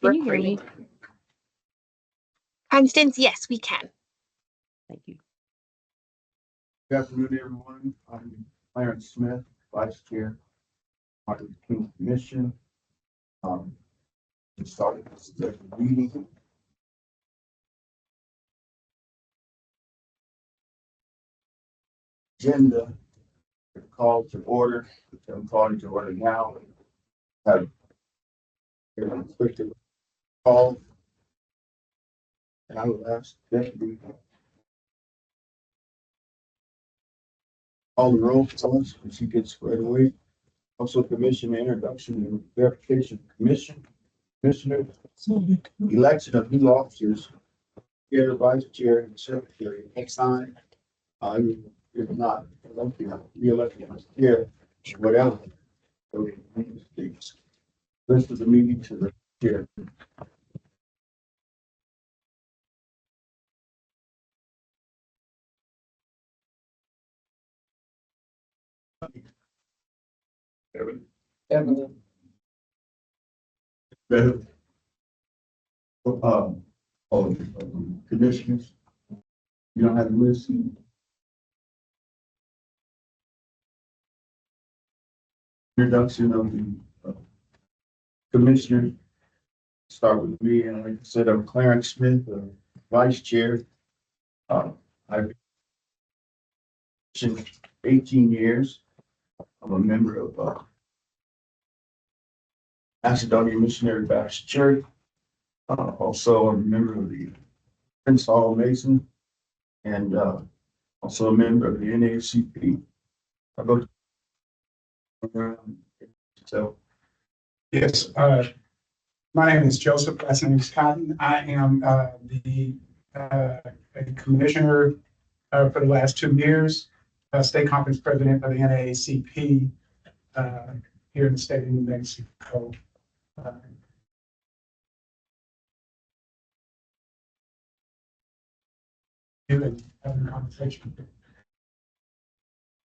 Can you hear me? Constance, yes, we can. Thank you. Good afternoon, everyone. I'm Clarence Smith, Vice Chair, Martin King Commission. We started this meeting. Agenda called to order. I'm calling to order now. Have quickly call, and I will ask Deputy all the roll for us when she gets squared away. Also, commission introduction and verification commissioners, election of new officers, chair, vice chair, and secretary. Next time, if not, re-elected as chair, whatever. So, rest of the meeting to the chair. Evan. Better. Commissioners. You don't have to listen. Introduction of the commissioner. Start with me, and like I said, I'm Clarence Smith, vice chair. I've been 18 years. I'm a member of Macedonia Missionary Baptist Church. Also a member of the Prince Hall Mason, and also a member of the NAACP. I go around. So yes, my name is Joseph. Last name is Cotton. I am the commissioner for the last 2 years, state conference president of the NAACP here in the state of New Mexico. Having a conversation.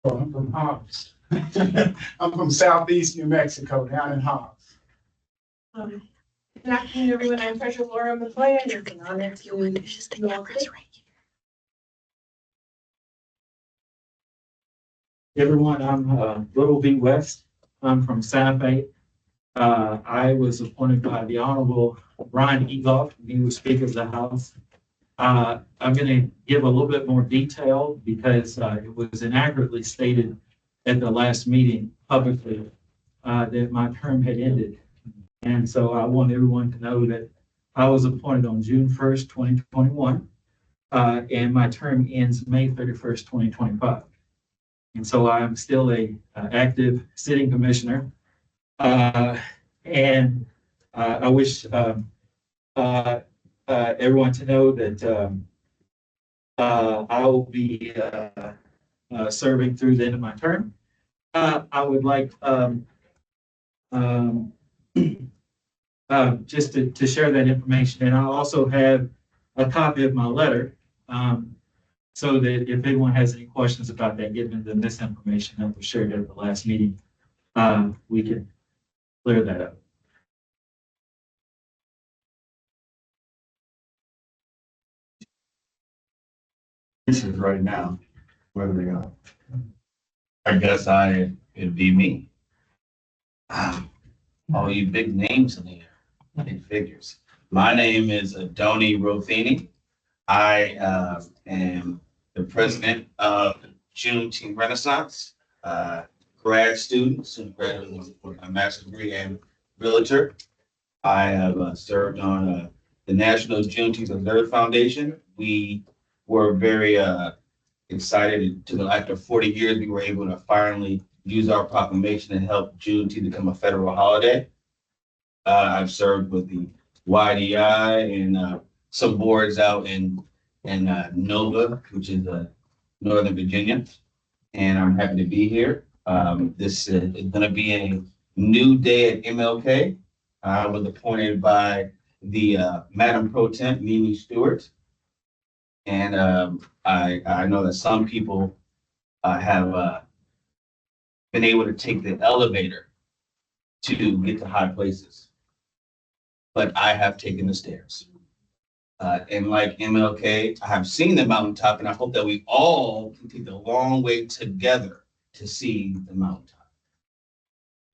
Well, I'm from Hobbs. I'm from Southeast New Mexico, down in Hobbs. Good afternoon, everyone. I'm Treasurer Laura McCoy. I'm working on it. Everyone, I'm Little V West. I'm from Santa Fe. I was appointed by the Honorable Brian Egoff, he was Speaker of the House. I'm going to give a little bit more detail because it was inaccurately stated at the last meeting publicly that my term had ended. And so I want everyone to know that I was appointed on June 1st, 2021, and my term ends May 31st, 2025. And so I'm still a active sitting commissioner. And I wish everyone to know that I will be serving through the end of my term. I would like just to share that information, and I also have a copy of my letter, so that if anyone has any questions about that, given the misinformation that was shared at the last meeting, we can clear that up. this is right now, whether they are. I guess it'd be me. All you big names in here, big figures. My name is Adoni Rofini. I am the president of Juneteenth Renaissance, grad students and graduates with a master's degree and realtor. I have served on the National Juneteenth Observer Foundation. We were very excited after 40 years, we were able to finally use our proclamation and help Juneteenth become a federal holiday. I've served with the YDI and some boards out in Nova, which is Northern Virginia, and I'm happy to be here. This is going to be a new day at MLK. I was appointed by the Madam Pro Temp, Mimi Stewart. And I know that some people have been able to take the elevator to get to high places. but I have taken the stairs. And like MLK, I have seen the mountaintop, and I hope that we all can take the long way together to see the mountaintop.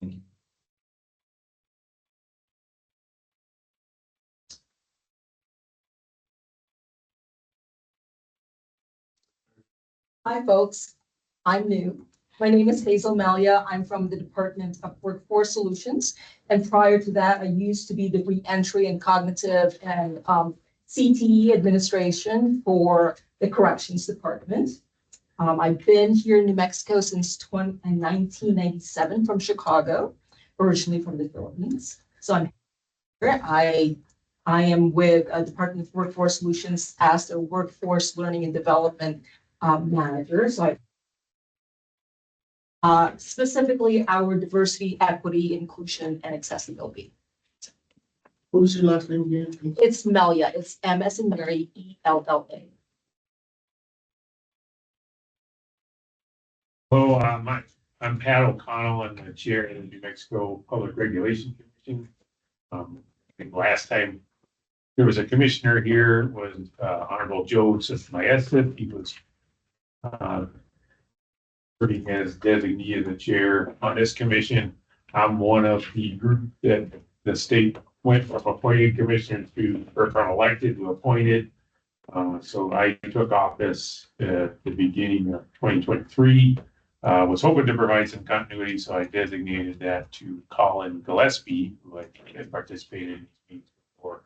Thank you. Hi, folks. I'm new. My name is Hazel Malia. I'm from the Department of Workforce Solutions. And prior to that, I used to be the reentry and cognitive and CTE administration for the Corrections Department. I've been here in New Mexico since 1997 from Chicago, originally from the Philippines. So I'm here. I am with Department of Workforce Solutions as the Workforce Learning and Development manager. So specifically our diversity, equity, inclusion, and accessibility. What was your last name again? It's Melia. It's M as in Mary, ELLA. Hello, I'm Pat O'Connell. I'm the chair of the New Mexico Public Regulation Commission. I think last time there was a commissioner here was Honorable Joseph Maestas. He was serving as designee as the chair on this commission. I'm one of the group that the state went from appointed commissioners to, or from elected to appointed. So I took office at the beginning of 2023. Was hoping to provide some continuity, so I designated that to Colin Gillespie, who I think has participated in these meetings before.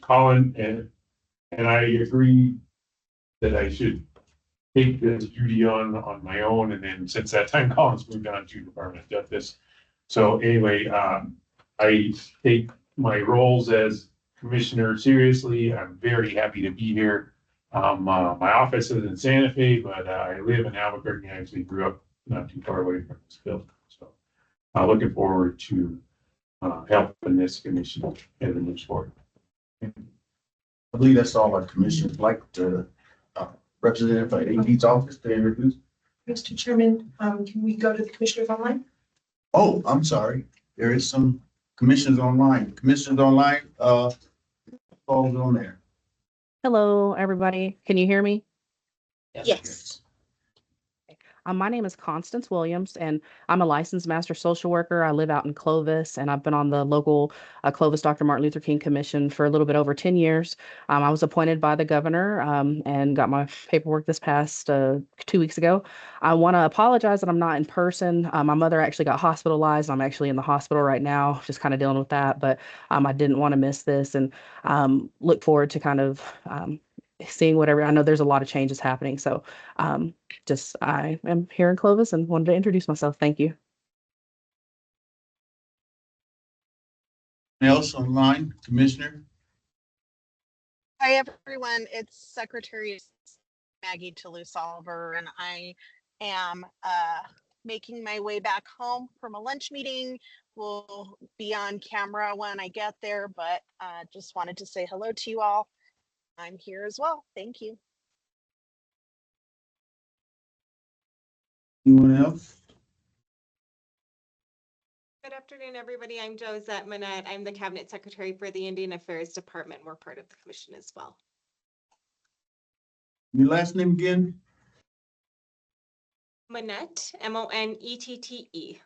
Colin and I agreed that I should take this duty on my own, and then since that time, Colin's moved on to Department of Justice. So anyway, I take my roles as commissioner seriously. I'm very happy to be here. My office is in Santa Fe, but I live in Albuquerque. I actually grew up not too far away from this building. So looking forward to helping this commission as it moves forward. I believe that's all our commissioners like to representative by AP's office to introduce. Mr. Chairman, can we go to the commissioners online? Oh, I'm sorry. There is some commissioners online. Commissioners online, falls on there. Hello, everybody. Can you hear me? Yes. My name is Constance Williams, and I'm a licensed master social worker. I live out in Clovis, and I've been on the local Clovis Dr. Martin Luther King Commission for a little bit over 10 years. I was appointed by the governor and got my paperwork this past 2 weeks ago. I want to apologize that I'm not in person. My mother actually got hospitalized. I'm actually in the hospital right now, just kind of dealing with that, but I didn't want to miss this and look forward to kind of seeing whatever. I know there's a lot of changes happening, so I am here in Clovis and wanted to introduce myself. Thank you. Anyone else online, Commissioner? Hi, everyone. It's Secretary Maggie Toulouse-Oliver, and I am making my way back home from a lunch meeting. We'll be on camera when I get there, but just wanted to say hello to you all. I'm here as well. Thank you. Anyone else? Good afternoon, everybody. I'm Josette Manette. I'm the Cabinet Secretary for the Indian Affairs Department. We're part of the commission as well. Your last name again? Manette, M-O-N-E-T-T-E.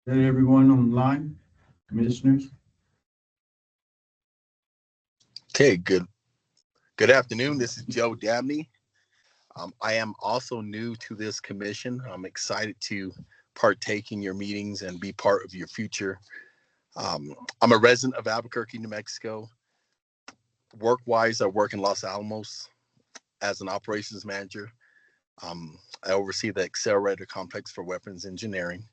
Is that everyone online, commissioners? Okay, good afternoon. This is Joe Dabney. I am also new to this commission. I'm excited to partake in your meetings and be part of your future. I'm a resident of Albuquerque, New Mexico. Work-wise, I work in Los Alamos as an operations manager. I oversee the Accelerator Complex for Weapons Engineering.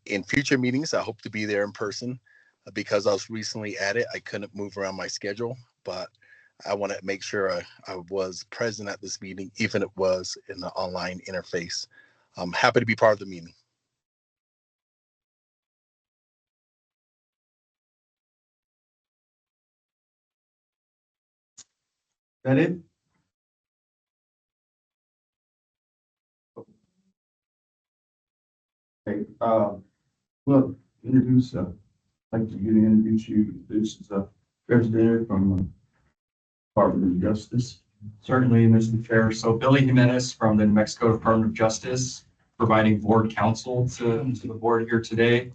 In future meetings, I hope to be there in person. Because I was recently at it, I couldn't move around my schedule, but I want to make sure I was present at this meeting, even if it was in the online interface. I'm happy to be part of the meeting. Is that it? Okay, well, like to get to introduce you. This is a representative from Department of Justice. Certainly, Mr. Chair. So Billy Jimenez from the New Mexico Department of Justice, providing board counsel to the board here today.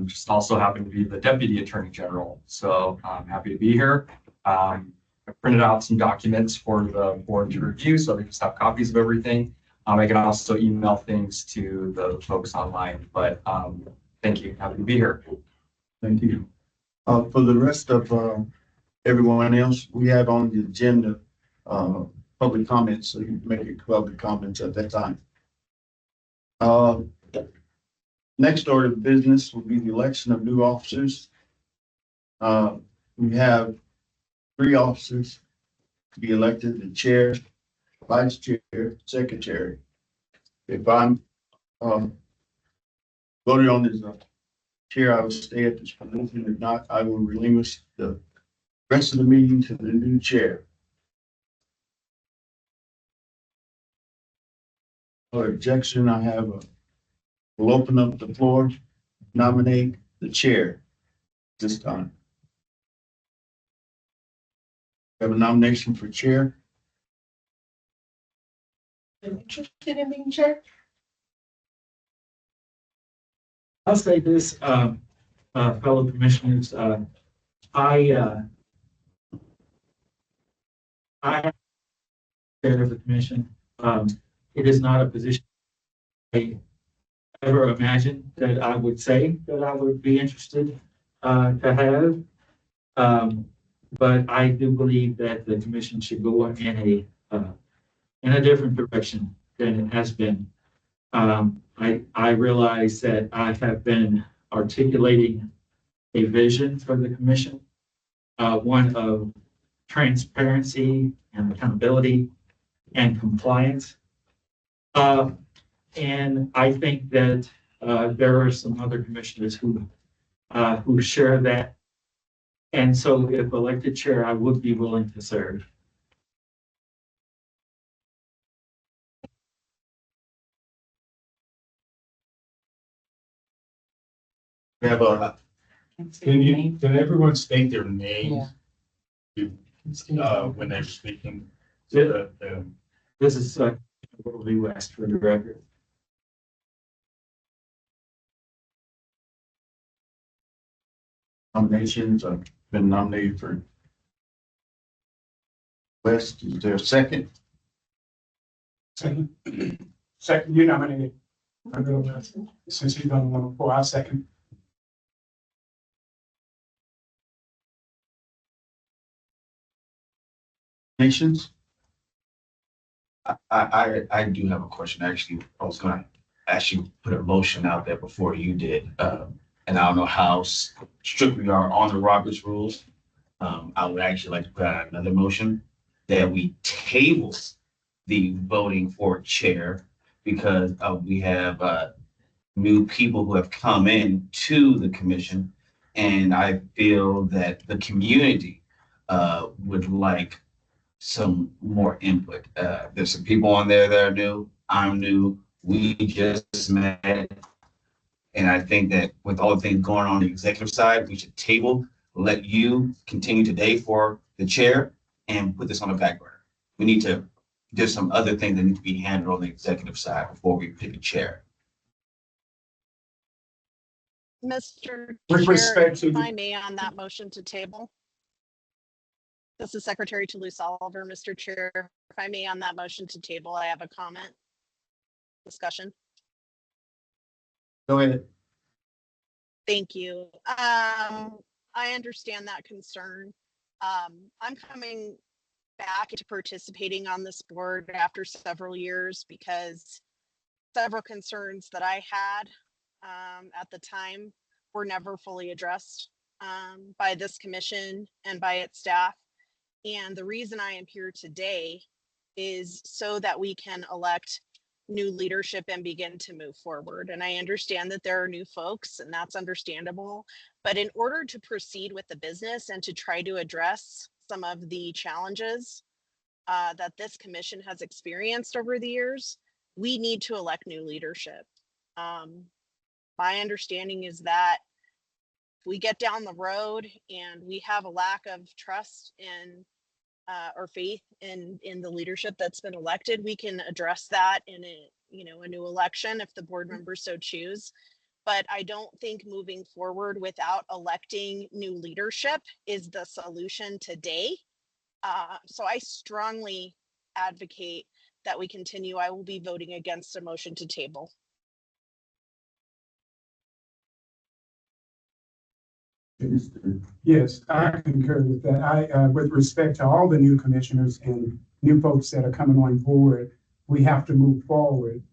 Just also happen to be the Deputy Attorney General. So I'm happy to be here. I printed out some documents for the board to review, so they just have copies of everything. I can also email things to the folks online, but thank you. Happy to be here. Thank you. For the rest of, everyone else, we have on the agenda, public comments, so you can make your public comments at that time. Next order of business will be the election of new officers. We have 3 officers to be elected: the chair, vice chair, secretary. If I'm, voted on as a chair, I will stay at this position. If not, I will relinquish the rest of the meeting to the new chair. For objection, I have we'll open up the floor, nominate the chair this time. Have a nomination for chair. Interested in being chair? I'll say this, fellow commissioners, I have chair of the commission. It is not a position I ever imagined that I would say that I would be interested to have. But I do believe that the commission should go in a different direction than it has been. I realize that I have been articulating a vision for the commission, one of transparency and accountability and compliance. And I think that there are some other commissioners who share that. And so if elected chair, I would be willing to serve. We have a, Can everyone state their name? When they're speaking? So that, This is Worldly West for the record. nominations. I've been nominated for West. Is there a second? Second, you nominated. Since you've done one before, I'll second. Nations? I do have a question. Actually, I was gonna actually put a motion out there before you did. And I don't know how strict we are on the Roberts rules. I would actually like to put out another motion that we table the voting for chair because we have new people who have come in to the commission. And I feel that the community would like some more input. There's some people on there that are new. I'm new. We just met. And I think that with all the things going on the executive side, we should table, let you continue today for the chair and put this on the back burner. We need to, there's some other things that need to be handled on the executive side before we pick a chair. Mr. With Chair, respect to if the- I may, on that motion to table. This is Secretary Toulouse Oliver, Mr. Chair. If I may, on that motion to table, I have a comment. Discussion. Go ahead. Thank you. I understand that concern. I'm coming back into participating on this board after several years because several concerns that I had at the time were never fully addressed by this commission and by its staff. And the reason I am here today is so that we can elect new leadership and begin to move forward. And I understand that there are new folks, and that's understandable. But in order to proceed with the business and to try to address some of the challenges that this commission has experienced over the years, we need to elect new leadership. My understanding is that if we get down the road and we have a lack of trust in or faith in the leadership that's been elected, we can address that in a new election if the board members so choose. But I don't think moving forward without electing new leadership is the solution today. So I strongly advocate that we continue. I will be voting against a motion to table. Yes, I concur with that. With respect to all the new commissioners and new folks that are coming on board, we have to move forward,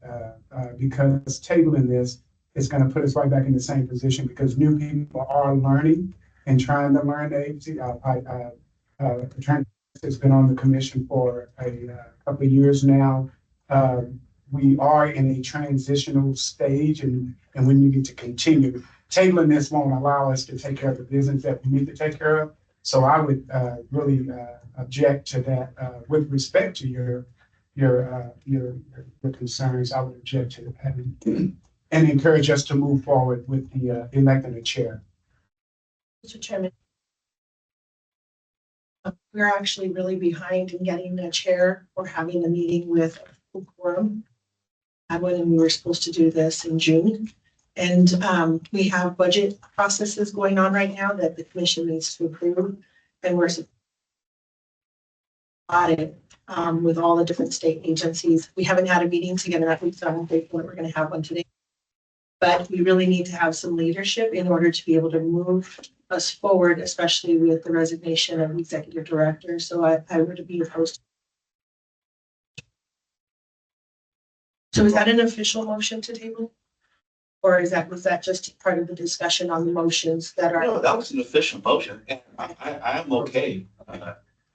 because tabling this is gonna put us right back in the same position because new people are learning and trying to learn the agency. Attorney has been on the commission for a couple of years now. We are in a transitional stage and we need to continue. Tabling this won't allow us to take care of the business that we need to take care of. So I would really object to that. With respect to your concerns, I would object to that and encourage us to move forward with the electing a chair. Mr. Chairman. We're actually really behind in getting a chair or having a meeting with a full quorum. When we were supposed to do this in June. And we have budget processes going on right now that the commission needs to approve. And we're audit with all the different state agencies. We haven't had a meeting together that week, so I'm grateful that we're going to have one today. But we really need to have some leadership in order to be able to move us forward, especially with the resignation of executive director. So I would be opposed. So is that an official motion to table? Or was that just part of the discussion on the motions that are? No, that was an official motion. I am okay.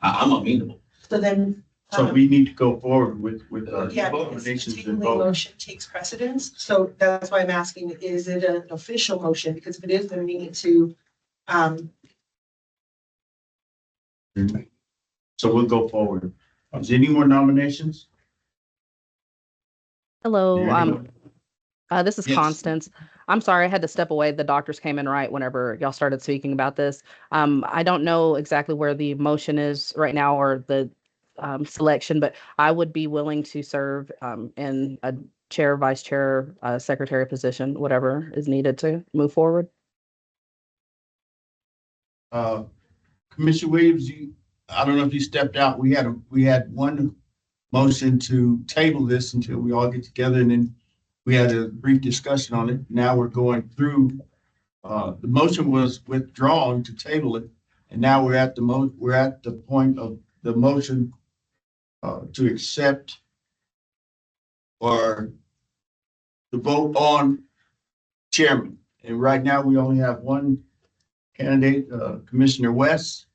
I'm amenable. So then. So we need to go forward with Yeah, because the tabling motion takes precedence. So that's why I'm asking, is it an official motion? Because if it is, then we need to, So we'll go forward. Is there any more nominations? Hello, this is Yes. Constance. I'm sorry, I had to step away. The doctors came in right whenever y'all started speaking about this. I don't know exactly where the motion is right now or the selection, but I would be willing to serve in a chair, vice chair, secretary position, whatever is needed to move forward. Commissioner Williams, I don't know if you stepped out. We had one motion to table this until we all get together, and then we had a brief discussion on it. Now we're going through, the motion was withdrawn to table it, and now we're at the point of the motion to accept or to vote on chairman. And right now we only have one candidate, Commissioner West.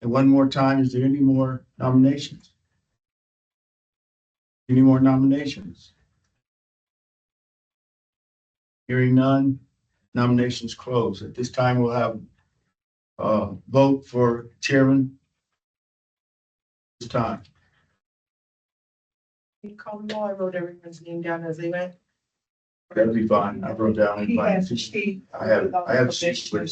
And one more time, is there any more nominations? Any more nominations? Hearing none, nominations closed. At this time, we'll have a vote for chairman. This time. you call them all, I wrote everyone's name down as they went. That'll be fine. I wrote down. I have a sheet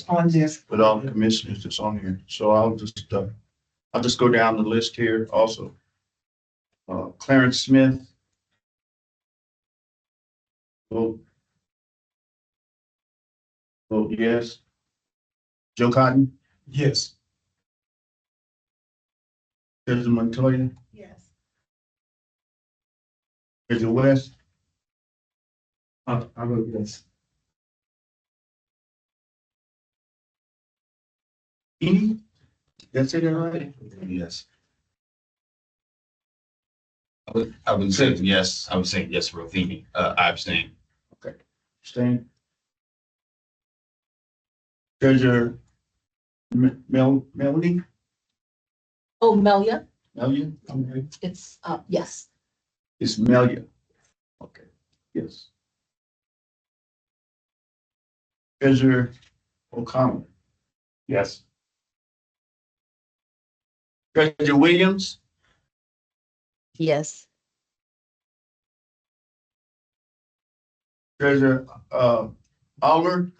On this. with all the commissioners that's on here. So I'll just go down the list here also. Clarence Smith. Vote yes. Joe Cotton, Yes. President Montoya, Yes. President West, I vote yes. Amy. That's it, all right? Yes. I would say yes. I would say yes, Rotimi. I abstain. Okay. Stan. Treasurer Melanie, Oh, Melia, Melia, okay. it's, yes. It's Melia. Okay, yes. Treasurer O'Connell, Yes. Treasurer Williams, Yes. Treasurer, Oliver,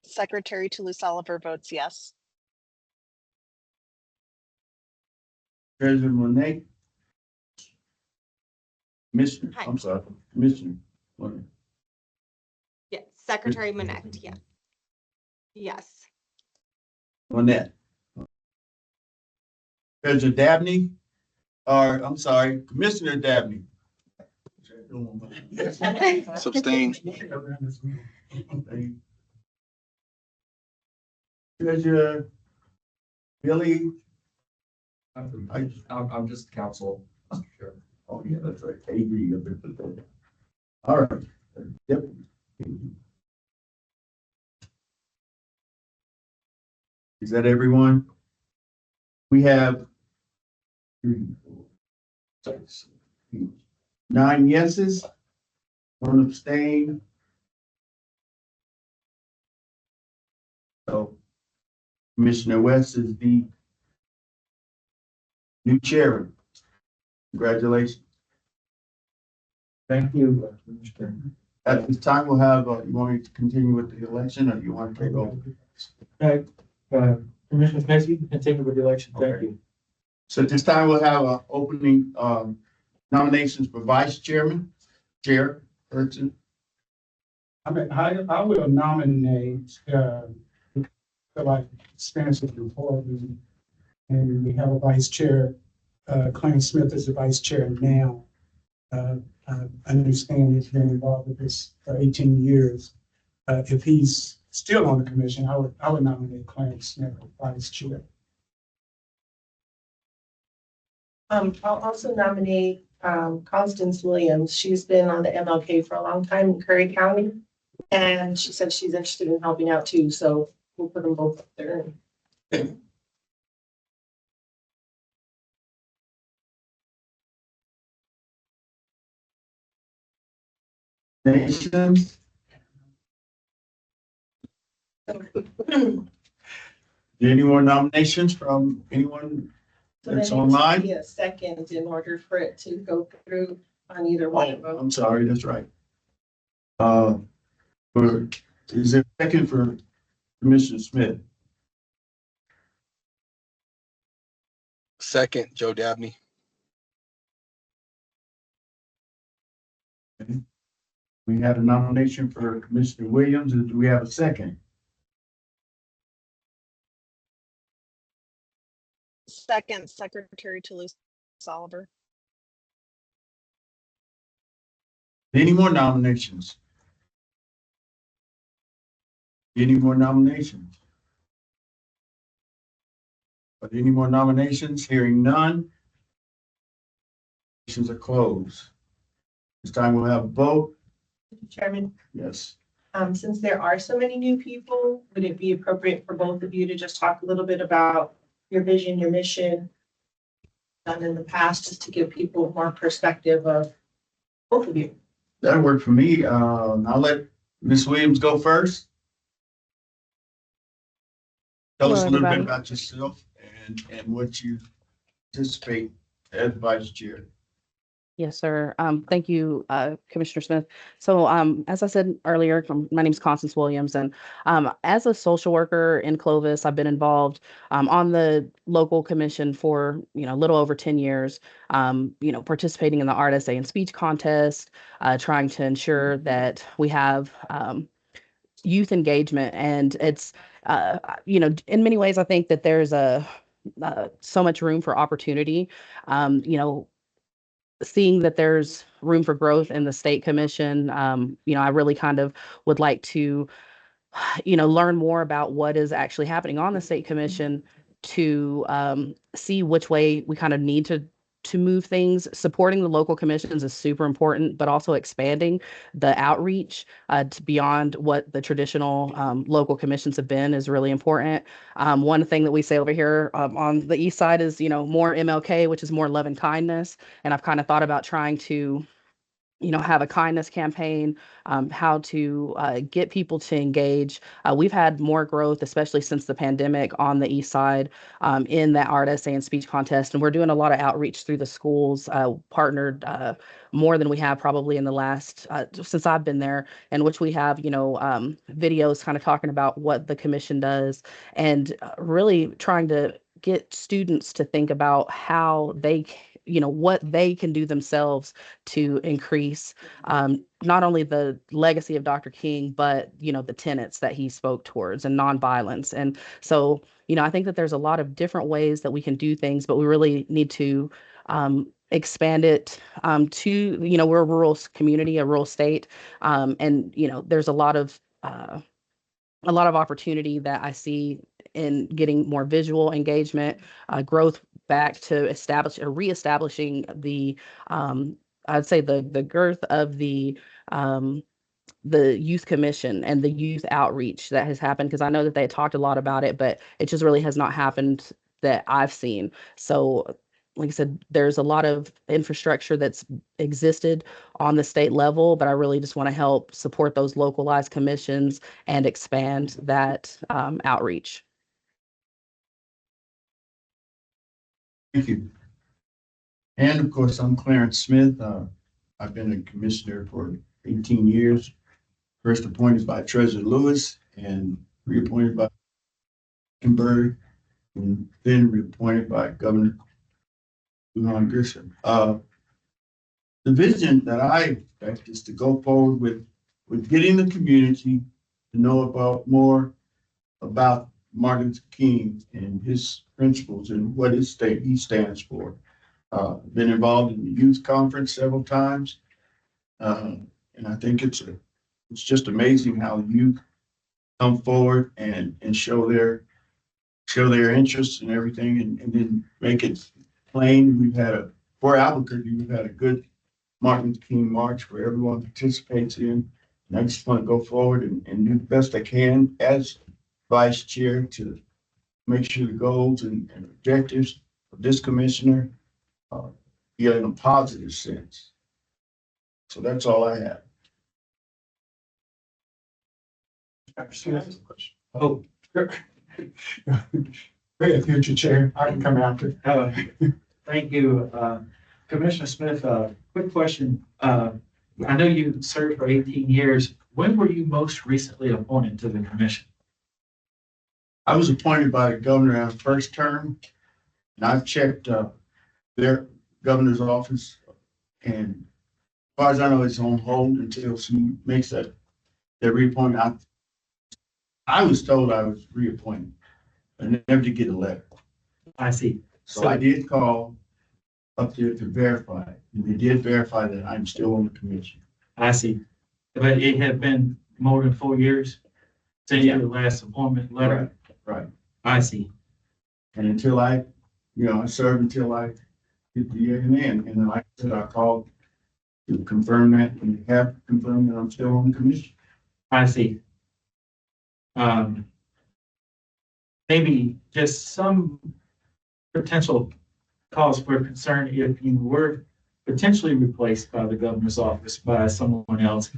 Secretary Toulouse Oliver votes yes. Treasurer Monet. Commissioner, Hi. I'm sorry, Commissioner. Monet. Yes, Secretary Manette, yeah. Yes. Monet. Treasurer Dabney, or I'm sorry, Commissioner Dabney. Sustain. Treasurer Billy. I'm just counsel, Mr. Chair. Oh, yeah, that's right. Avery. All right. Yep. Is that everyone? We have 9 yeses, 1 abstain. So Commissioner West is the new chairman. Congratulations. Thank you, Mr. Chairman. At this time, we'll have, you want me to continue with the election or you want to take over? Commissioner Smith, you can take over the election. Thank you. So at this time, we'll have opening nominations for vice chairman, chairperson. I will nominate, like Spencer before, and we have a vice chair, Clarence Smith is the vice chair now. I understand he's been involved with this for 18 years. If he's still on the commission, I would nominate Clarence Smith as vice chair. I'll also nominate Constance Williams. She's been on the MLK for a long time in Curry County. And she said she's interested in helping out too, so we'll put them both up there. Nations. Any more nominations from anyone So there that's needs to online? be a second in order for it to go through on either one of Oh, them. I'm sorry, that's right. Is there a second for Commissioner Smith? Second, Joe Dabney. We had a nomination for Commissioner Williams. Do we have a second? Second, Secretary Toulouse Oliver. Any more nominations? Any more nominations? Are there any more nominations? Hearing none. Nominations are closed. This time we'll have a vote. Chairman, Yes. since there are so many new people, would it be appropriate for both of you to just talk a little bit about your vision, your mission done in the past, just to give people more perspective of both of you? That'll work for me. I'll let Ms. Williams go first. Tell us a Hello, little bit everybody. about yourself and what you anticipate as vice chair. Yes, sir. Thank you, Commissioner Smith. So, as I said earlier, my name is Constance Williams, and as a social worker in Clovis, I've been involved on the local commission for a little over 10 years. Participating in the art essay and speech contest, trying to ensure that we have youth engagement, and it's in many ways, I think that there's so much room for opportunity. Seeing that there's room for growth in the state commission, I really kind of would like to, learn more about what is actually happening on the state commission to see which way we kind of need to move things. Supporting the local commissions is super important, but also expanding the outreach to beyond what the traditional local commissions have been is really important. One thing that we say over here on the east side is, more MLK, which is more love and kindness. And I've kind of thought about trying to have a kindness campaign, how to get people to engage. We've had more growth, especially since the pandemic on the east side, in that art essay and speech contest. And we're doing a lot of outreach through the schools, partnered more than we have probably in the last, since I've been there, in which we have, videos kind of talking about what the commission does and really trying to get students to think about how what they can do themselves to increase not only the legacy of Dr. King, but the tenets that he spoke towards and nonviolence. And so, I think that there's a lot of different ways that we can do things, but we really need to expand it to, we're a rural community, a rural state, and there's a lot of opportunity that I see in getting more visual engagement, growth back to reestablishing the, I'd say the girth of the youth commission and the youth outreach that has happened, because I know that they had talked a lot about it, but it just really has not happened that I've seen. So like I said, there's a lot of infrastructure that's existed on the state level, but I really just want to help support those localized commissions and expand that outreach. Thank you. And of course, I'm Clarence Smith. I've been a commissioner for 18 years. First appointed by Treasurer Lewis and reappointed by Kimberly, and then reappointed by Governor Lujan Grisham. The vision that I expect is to go forward with getting the community to know more about Martin Luther King and his principles and what he stands for. Been involved in the youth conference several times. And I think it's just amazing how youth come forward and show their interests and everything and then make it plain. For Albuquerque, we've had a good Martin Luther King March where everyone participates in. And I just want to go forward and do the best I can as vice chair to make sure the goals and objectives of this commissioner be in a positive sense. So that's all I have. Oh, go ahead, future chair. I can come after. Thank you, Commissioner Smith. Quick question. I know you served for 18 years. When were you most recently appointed to the commission? I was appointed by the governor on first term, and I've checked their governor's office, and as far as I know, it's on hold until she makes that reappointment. I was told I was reappointed, but never did get a letter. I see. So I did call up there to verify, and they did verify that I'm still on the commission. I see. But it had been more than 4 years since your last appointment letter? Right. I see. And until I served until I get the year in, and then like I said, I called to confirm that, and they have confirmed that I'm still on the commission. I see. Maybe just some potential cause for concern if you were potentially replaced by the governor's office by someone else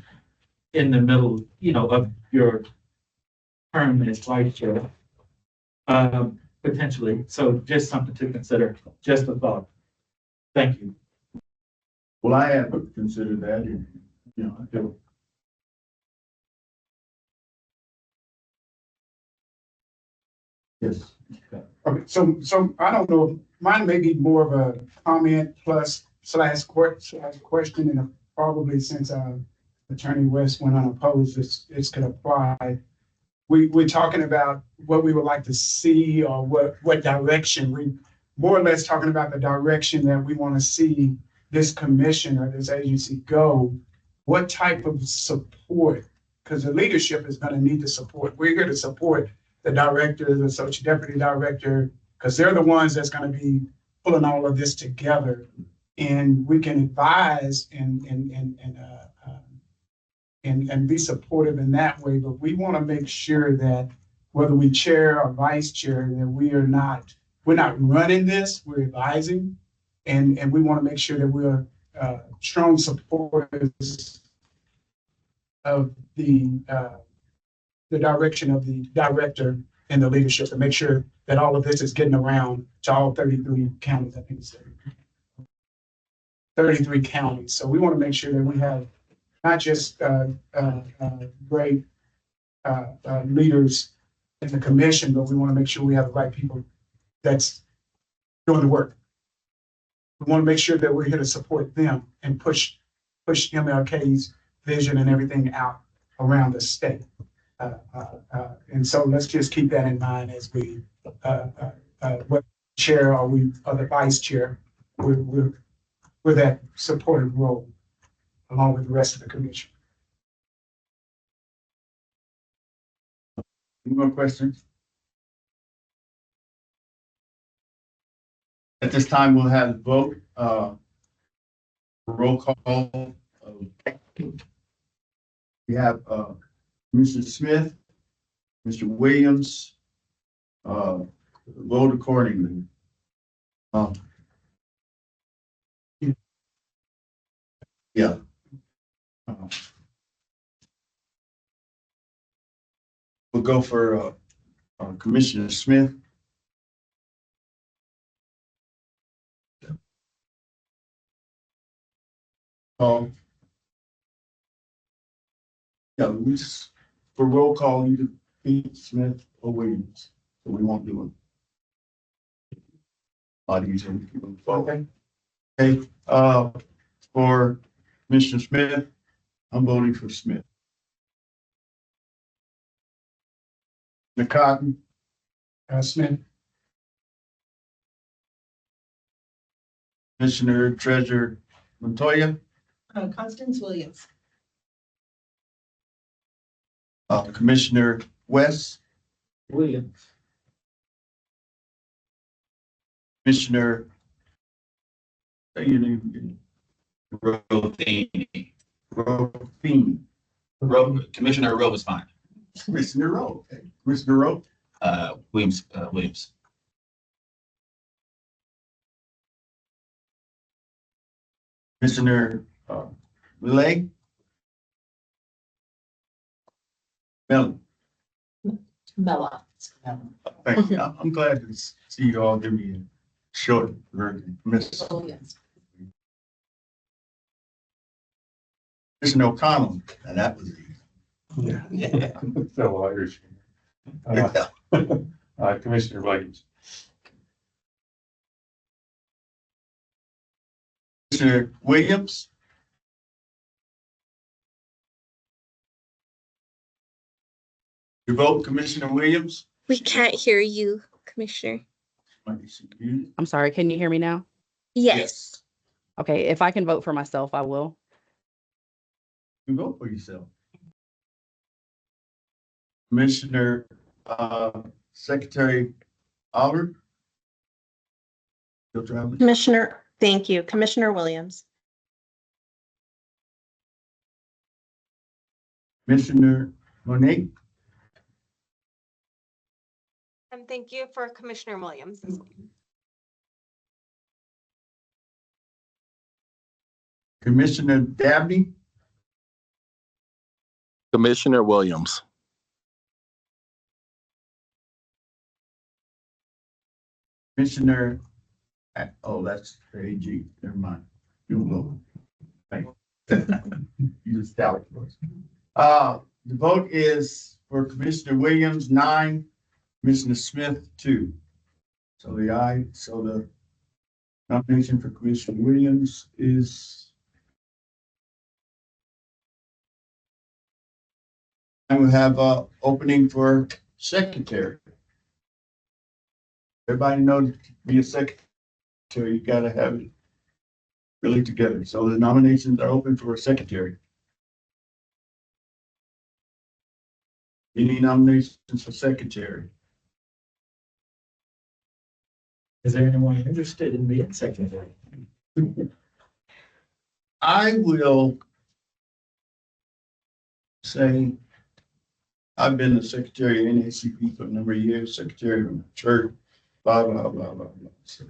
in the middle, of your term as vice chair. Potentially. So just something to consider. Just a thought. Thank you. Well, I have considered that, and I feel. Yes. Okay, so I don't know, mine may be more of a comment plus slash question, and probably since Attorney West went unopposed, this could apply. We're talking about what we would like to see or what direction we more or less talking about the direction that we want to see this commission or this agency go. What type of support? Because the leadership is going to need the support. We're here to support the director, the associate deputy director, because they're the ones that's going to be pulling all of this together, and we can advise and be supportive in that way. But we want to make sure that whether we chair or vice chair, that we're not running this, we're advising, and we want to make sure that we're strong supporters of the direction of the director and the leadership to make sure that all of this is getting around to all 33 counties. I think it's 33 counties. So we want to make sure that we have not just great leaders in the commission, but we want to make sure we have the right people that's doing the work. We want to make sure that we're here to support them and push MLK's vision and everything out around the state. And so let's just keep that in mind as we, what chair or the vice chair, we're that supportive role along with the rest of the commission. Any more questions? At this time, we'll have a vote, roll call. We have, Mr. Smith, Mr. Williams, vote accordingly. Yeah. We'll go for, Commissioner Smith. Yeah, we just, for roll call, either Pete, Smith, or Williams, so we won't do it. A lot easier. Okay. Okay, for Commissioner Smith, I'm voting for Smith. McCotton, Smith, Commissioner Treasurer Montoya, Constance Williams. Commissioner West, Williams. Commissioner. Rothini. Rothini. Commissioner Rowe is fine. Commissioner Rowe, okay. Commissioner Rowe, Williams. Commissioner, Lay. Melon. Mella. Thank you. I'm glad to see you all give me a short version. Miss Williams. Commissioner O'Connell, and that was easy. Yeah. Fellow Irish. Commissioner Williams. Commissioner Williams. Your vote, Commissioner Williams. We can't hear you, Commissioner. I'm sorry, can you hear me now? Yes. Okay, if I can vote for myself, I will. You vote for yourself. Commissioner, Secretary Oliver. Commissioner, thank you. Commissioner Williams. Commissioner Monique. And thank you for Commissioner Williams. Commissioner Dabney. Commissioner Williams. Commissioner, oh, that's the AG, never mind. You vote. Thank you. You just tallied for us. The vote is for Commissioner Williams, 9, Commissioner Smith, 2. So the nomination for Commissioner Williams is. I will have a opening for secretary. Everybody knows to be a secretary, you gotta have it really together. So the nominations are open for a secretary. Any nominations for secretary? Is there anyone interested in being secretary? I will say I've been the secretary of NACP for a number of years, secretary of the church, blah, blah, blah, blah, blah. So,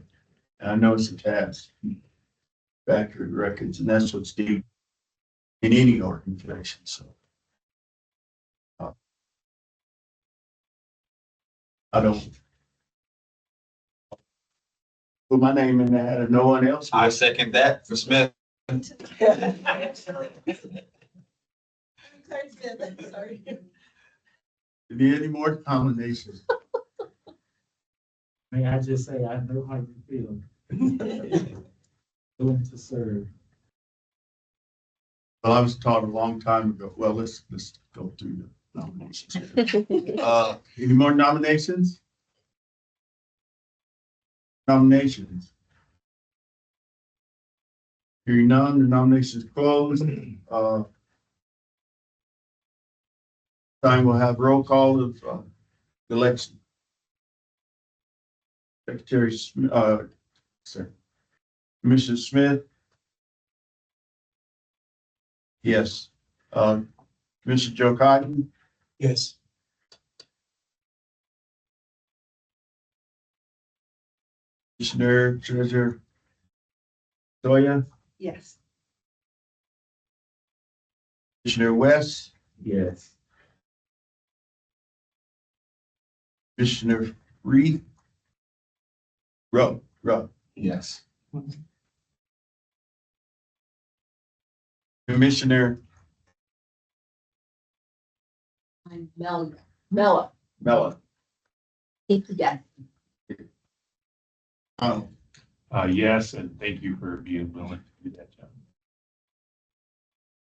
and I know it's a task. accurate records, and that's what's deep in any organization, so. I don't put my name in that, and no one else. I second that for Smith. Sorry. Need any more nominations? May I just say, I know how you feel. Willing to serve. Well, I was taught a long time ago. Well, let's go through the nominations. Any more nominations? Nominations. Hearing none, the nominations closed. Time we'll have roll call of election. Secretary, sorry. Commissioner Smith. Yes. Commissioner Joe Cotton. Yes. Commissioner Treasurer Toya. Yes. Commissioner West. Yes. Commissioner Reed. Rowe. Yes. Commissioner I'm Mella. Mella. Yeah. Yes, and thank you for being willing to do that job.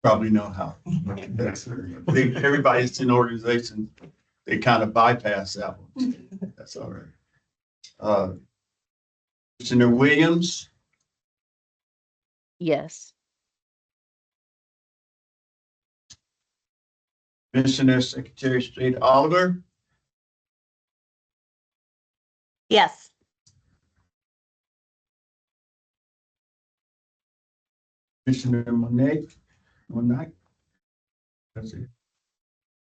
Probably know how. I think everybody's in organization, they kind of bypass that one. That's all right. Commissioner Williams, Yes. Commissioner Secretary of State Oliver, Yes. Commissioner Monet. That's it.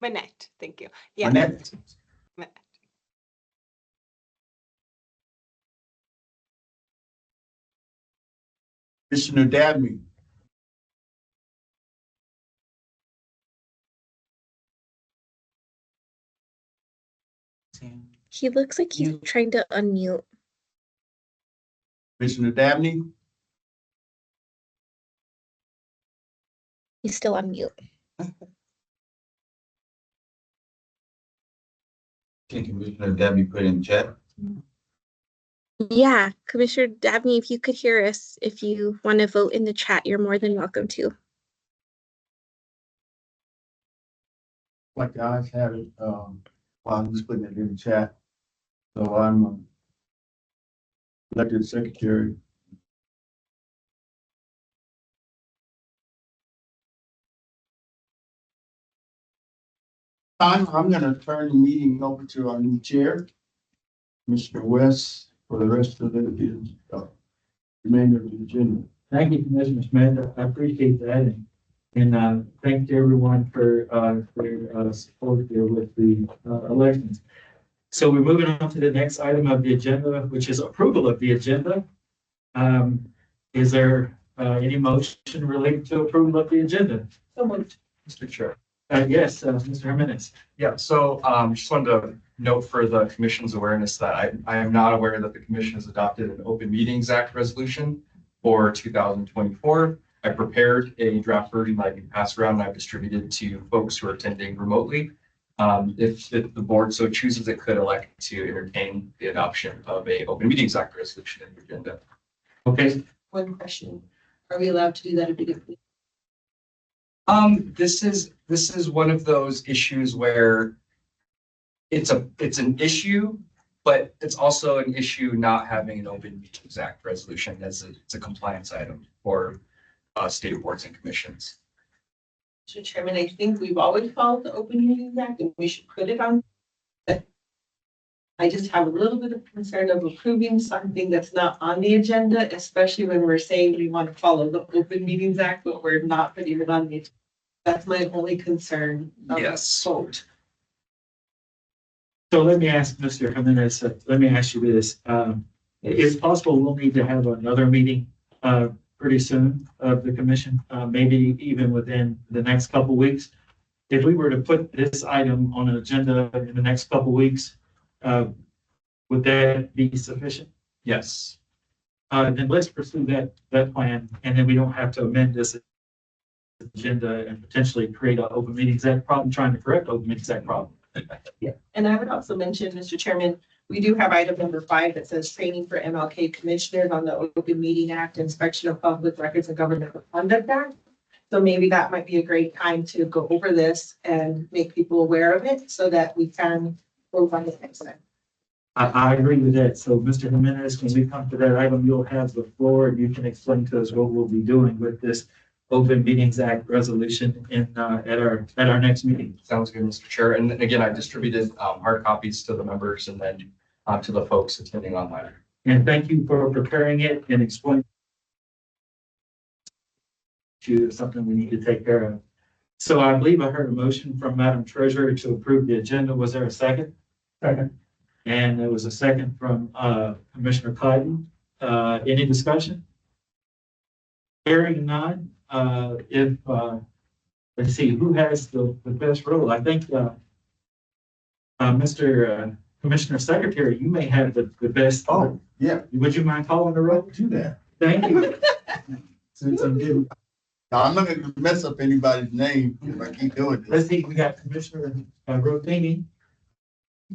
Manette, thank you. Yeah. Monet. Manette. Commissioner Dabney. He looks like he's trying to unmute. Commissioner Dabney, He's still on mute. Can Commissioner Debbie put in chat? Yeah, Commissioner Dabney, if you could hear us, if you want to vote in the chat, you're more than welcome to. like the eyes have it, well, I'm just putting it in the chat. So I'm elected secretary. I'm gonna turn the meeting over to our new chair, Mr. West, for the rest of the remainder of the agenda. Thank you, Commissioner Smith. I appreciate that. And thank you everyone for support here with the elections. So we're moving on to the next item of the agenda, which is approval of the agenda. Is there any motion related to approval of the agenda? So moved. Mr. Chair. Yes, Mr. Jimenez. Yeah, so just wanted to note for the commission's awareness that I am not aware that the commission has adopted an Open Meetings Act resolution for 2024. I prepared a draft version that I can pass around and I've distributed to folks who are attending remotely. If the board so chooses, it could elect to entertain the adoption of a Open Meetings Act resolution in the agenda. Okay. One question. Are we allowed to do that immediately? This is one of those issues where it's an issue, but it's also an issue not having an Open Meetings Act resolution as it's a compliance item for state boards and commissions. Mr. Chairman, I think we've always followed the Open Meetings Act and we should put it on. But I just have a little bit of concern of approving something that's not on the agenda, especially when we're saying we want to follow the Open Meetings Act, but we're not putting it on the agenda. That's my only concern. Yes. Vote. So let me ask Mr. Jimenez, let me ask you this. It's possible we'll need to have another meeting pretty soon of the commission, maybe even within the next couple weeks. If we were to put this item on an agenda in the next couple weeks, would that be sufficient? Yes. Then let's pursue that plan, and then we don't have to amend this agenda and potentially create an open meetings act problem, trying to correct open meetings act problem. Yeah, and I would also mention, Mr. Chairman, we do have item number 5 that says training for MLK commissioners on the Open Meeting Act, inspection of public records and government conduct act. So maybe that might be a great time to go over this and make people aware of it so that we can vote on it next time. I agree with that. So, Mr. Jimenez, when we come to that item, you'll have the floor and you can explain to us what we'll be doing with this Open Meetings Act resolution at our next meeting. Sounds good, Mr. Chair. And again, I distributed hard copies to the members and then to the folks attending online. And thank you for preparing it and explaining to something we need to take care of. So I believe I heard a motion from Madam Treasurer to approve the agenda. Was there a second? Second. And there was a second from Commissioner Clayton. Any discussion? Hearing none, let's see, who has the best role? I think Mr. Commissioner Secretary, you may have the best. Oh, yeah, Would you mind calling the roll? do that. Thank you. Since I'm getting, now, I'm not gonna mess up anybody's name if I keep doing this. Let's see, we got Commissioner Rotini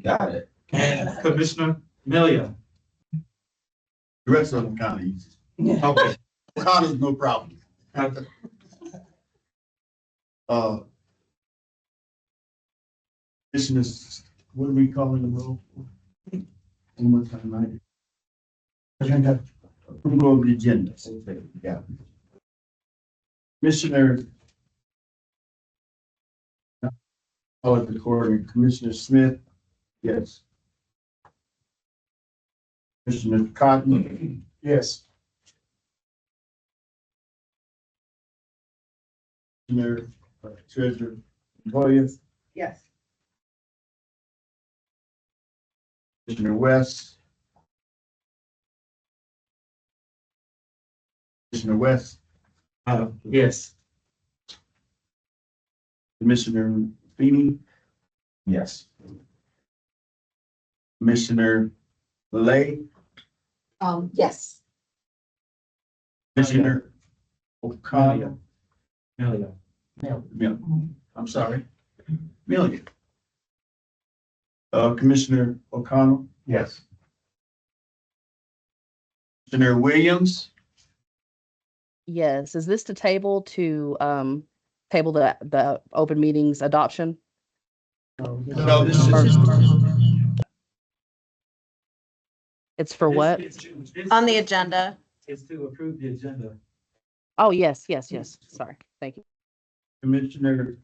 Got it. and Commissioner Melia. The rest of them kind of easy. Okay. Connor's no problem. Commissioners, what are we calling the roll? One more time, right? Agenda. Approval of the agenda. Okay, yeah. Commissioner. Oh, the recording. Commissioner Smith. Yes. Commissioner Cotton. Yes. Commissioner Treasurer Williams. Yes. Commissioner West. Commissioner West. Yes. Commissioner Feeney. Yes. Commissioner Lay. Yes. Commissioner O'Connor. Melia. I'm sorry. Million. Commissioner O'Connell. Yes. Commissioner Williams. Yes, is this to table table the open meetings adoption? No, this is. It's for what? On the agenda. It's to approve the agenda. Oh, yes, sorry, thank you. Commissioner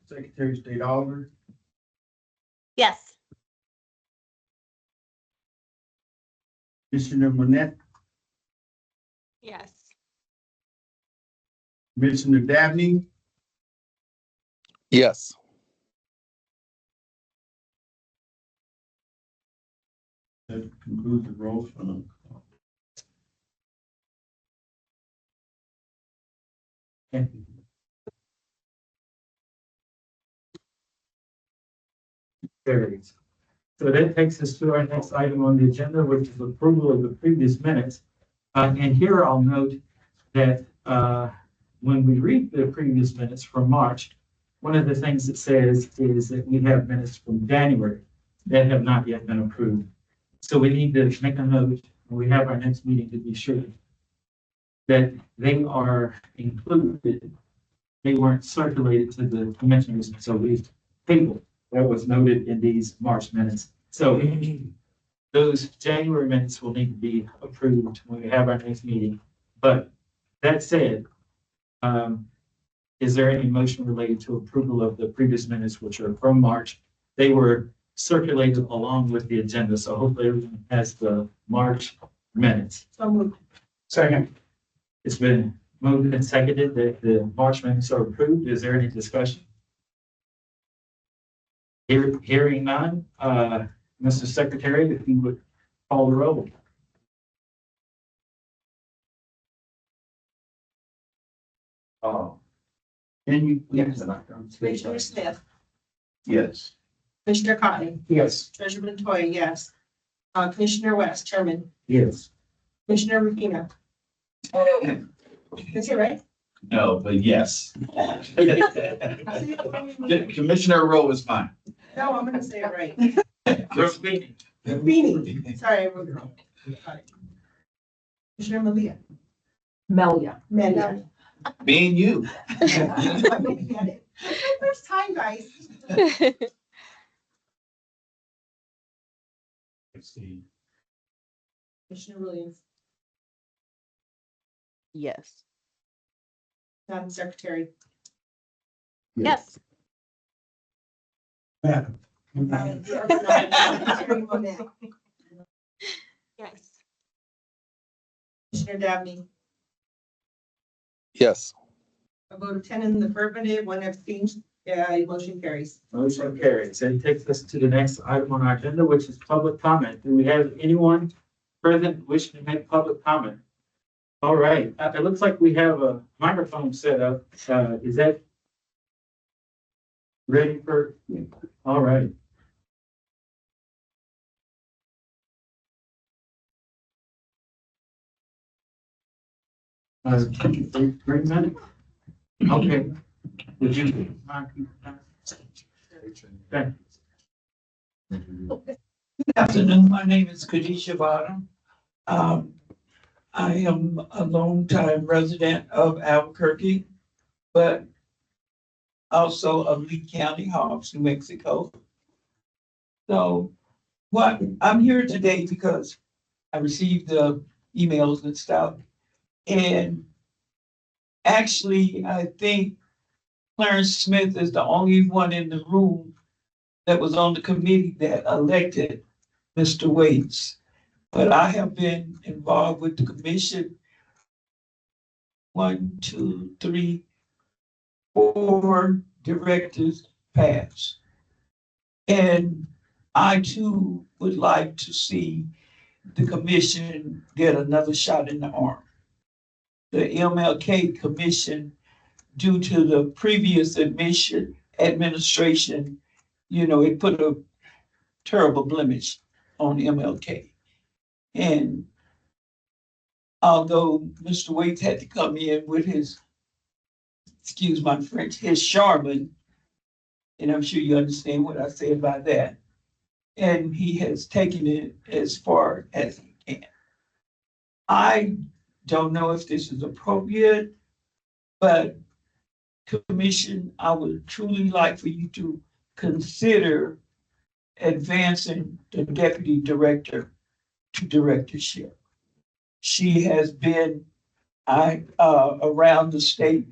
Secretary of State Oliver. Yes. Commissioner Monette. Yes. Commissioner Dabney. Yes. That concludes the roll. Thank you. Carries. So that takes us to our next item on the agenda, which is approval of the previous minutes. And here I'll note that when we read the previous minutes from March, one of the things it says is that we have minutes from January that have not yet been approved. So we need to make a note when we have our next meeting to be sure that they are included. They weren't circulated to the commissioners, so we tabled that was noted in these March minutes. So those January minutes will need to be approved when we have our next meeting. But that said, is there any motion related to approval of the previous minutes, which are from March? They were circulated along with the agenda, so hopefully everyone has the March minutes. So moved. Second. It's been moved and seconded that the March minutes are approved. Is there any discussion? Hearing none, Mr. Secretary, if you would call the roll. Oh. And you. Yes. Commissioner Smith, Yes. Commissioner Cotton, Yes. Treasurer Montoya, yes. Commissioner West, Chairman, Yes. Commissioner Rufino. Is it right? No, but yes. Commissioner Rowe is fine. No, I'm gonna say it right. Rufini. Rufini. Sorry, I wrote it wrong. Got it. Commissioner Malia. Melia. Malia. Me and you. I'm gonna get it. First time, guys. Let's see. Commissioner Williams, Yes. Madam Secretary. Yes. Madam. Yes. Commissioner Dabney, Yes. a vote of 10 in the affirmative, one abstain, motion carries. Motion carries. And takes us to the next item on our agenda, which is public comment. Do we have anyone present wishing to make public comment? All right, it looks like we have a microphone set up. Is that ready for, all right. Three minutes? Okay. Would you? Thank you. Good afternoon, my name is Khadijah Bottom. I am a longtime resident of Albuquerque, but also of Lee County, Hobbs, New Mexico. So I'm here today because I received the emails and stuff. And actually, I think Clarence Smith is the only one in the room that was on the committee that elected Mr. Waits. But I have been involved with the commission 1, 2, 3, 4 directors past. And I too would like to see the commission get another shot in the arm. The MLK commission, due to the previous administration, it put a terrible blemish on MLK. And although Mr. Waits had to come in with his, excuse my French, his Charmin, and I'm sure you understand what I say about that, and he has taken it as far as he can. I don't know if this is appropriate, but commission, I would truly like for you to consider advancing the deputy director to directorship. She has been around the state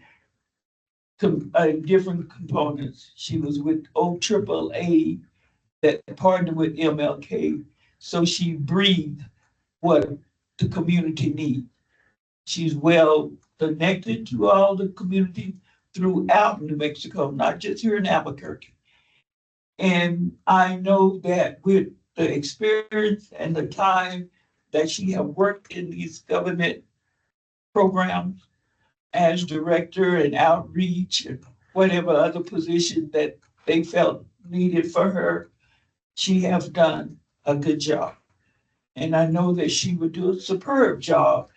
different components. She was with OAAA that partnered with MLK. So she breathed what the community needs. She's well connected to all the community throughout New Mexico, not just here in Albuquerque. And I know that with the experience and the time that she have worked in these government programs as director and outreach and whatever other position that they felt needed for her, she has done a good job. And I know that she would do a superb job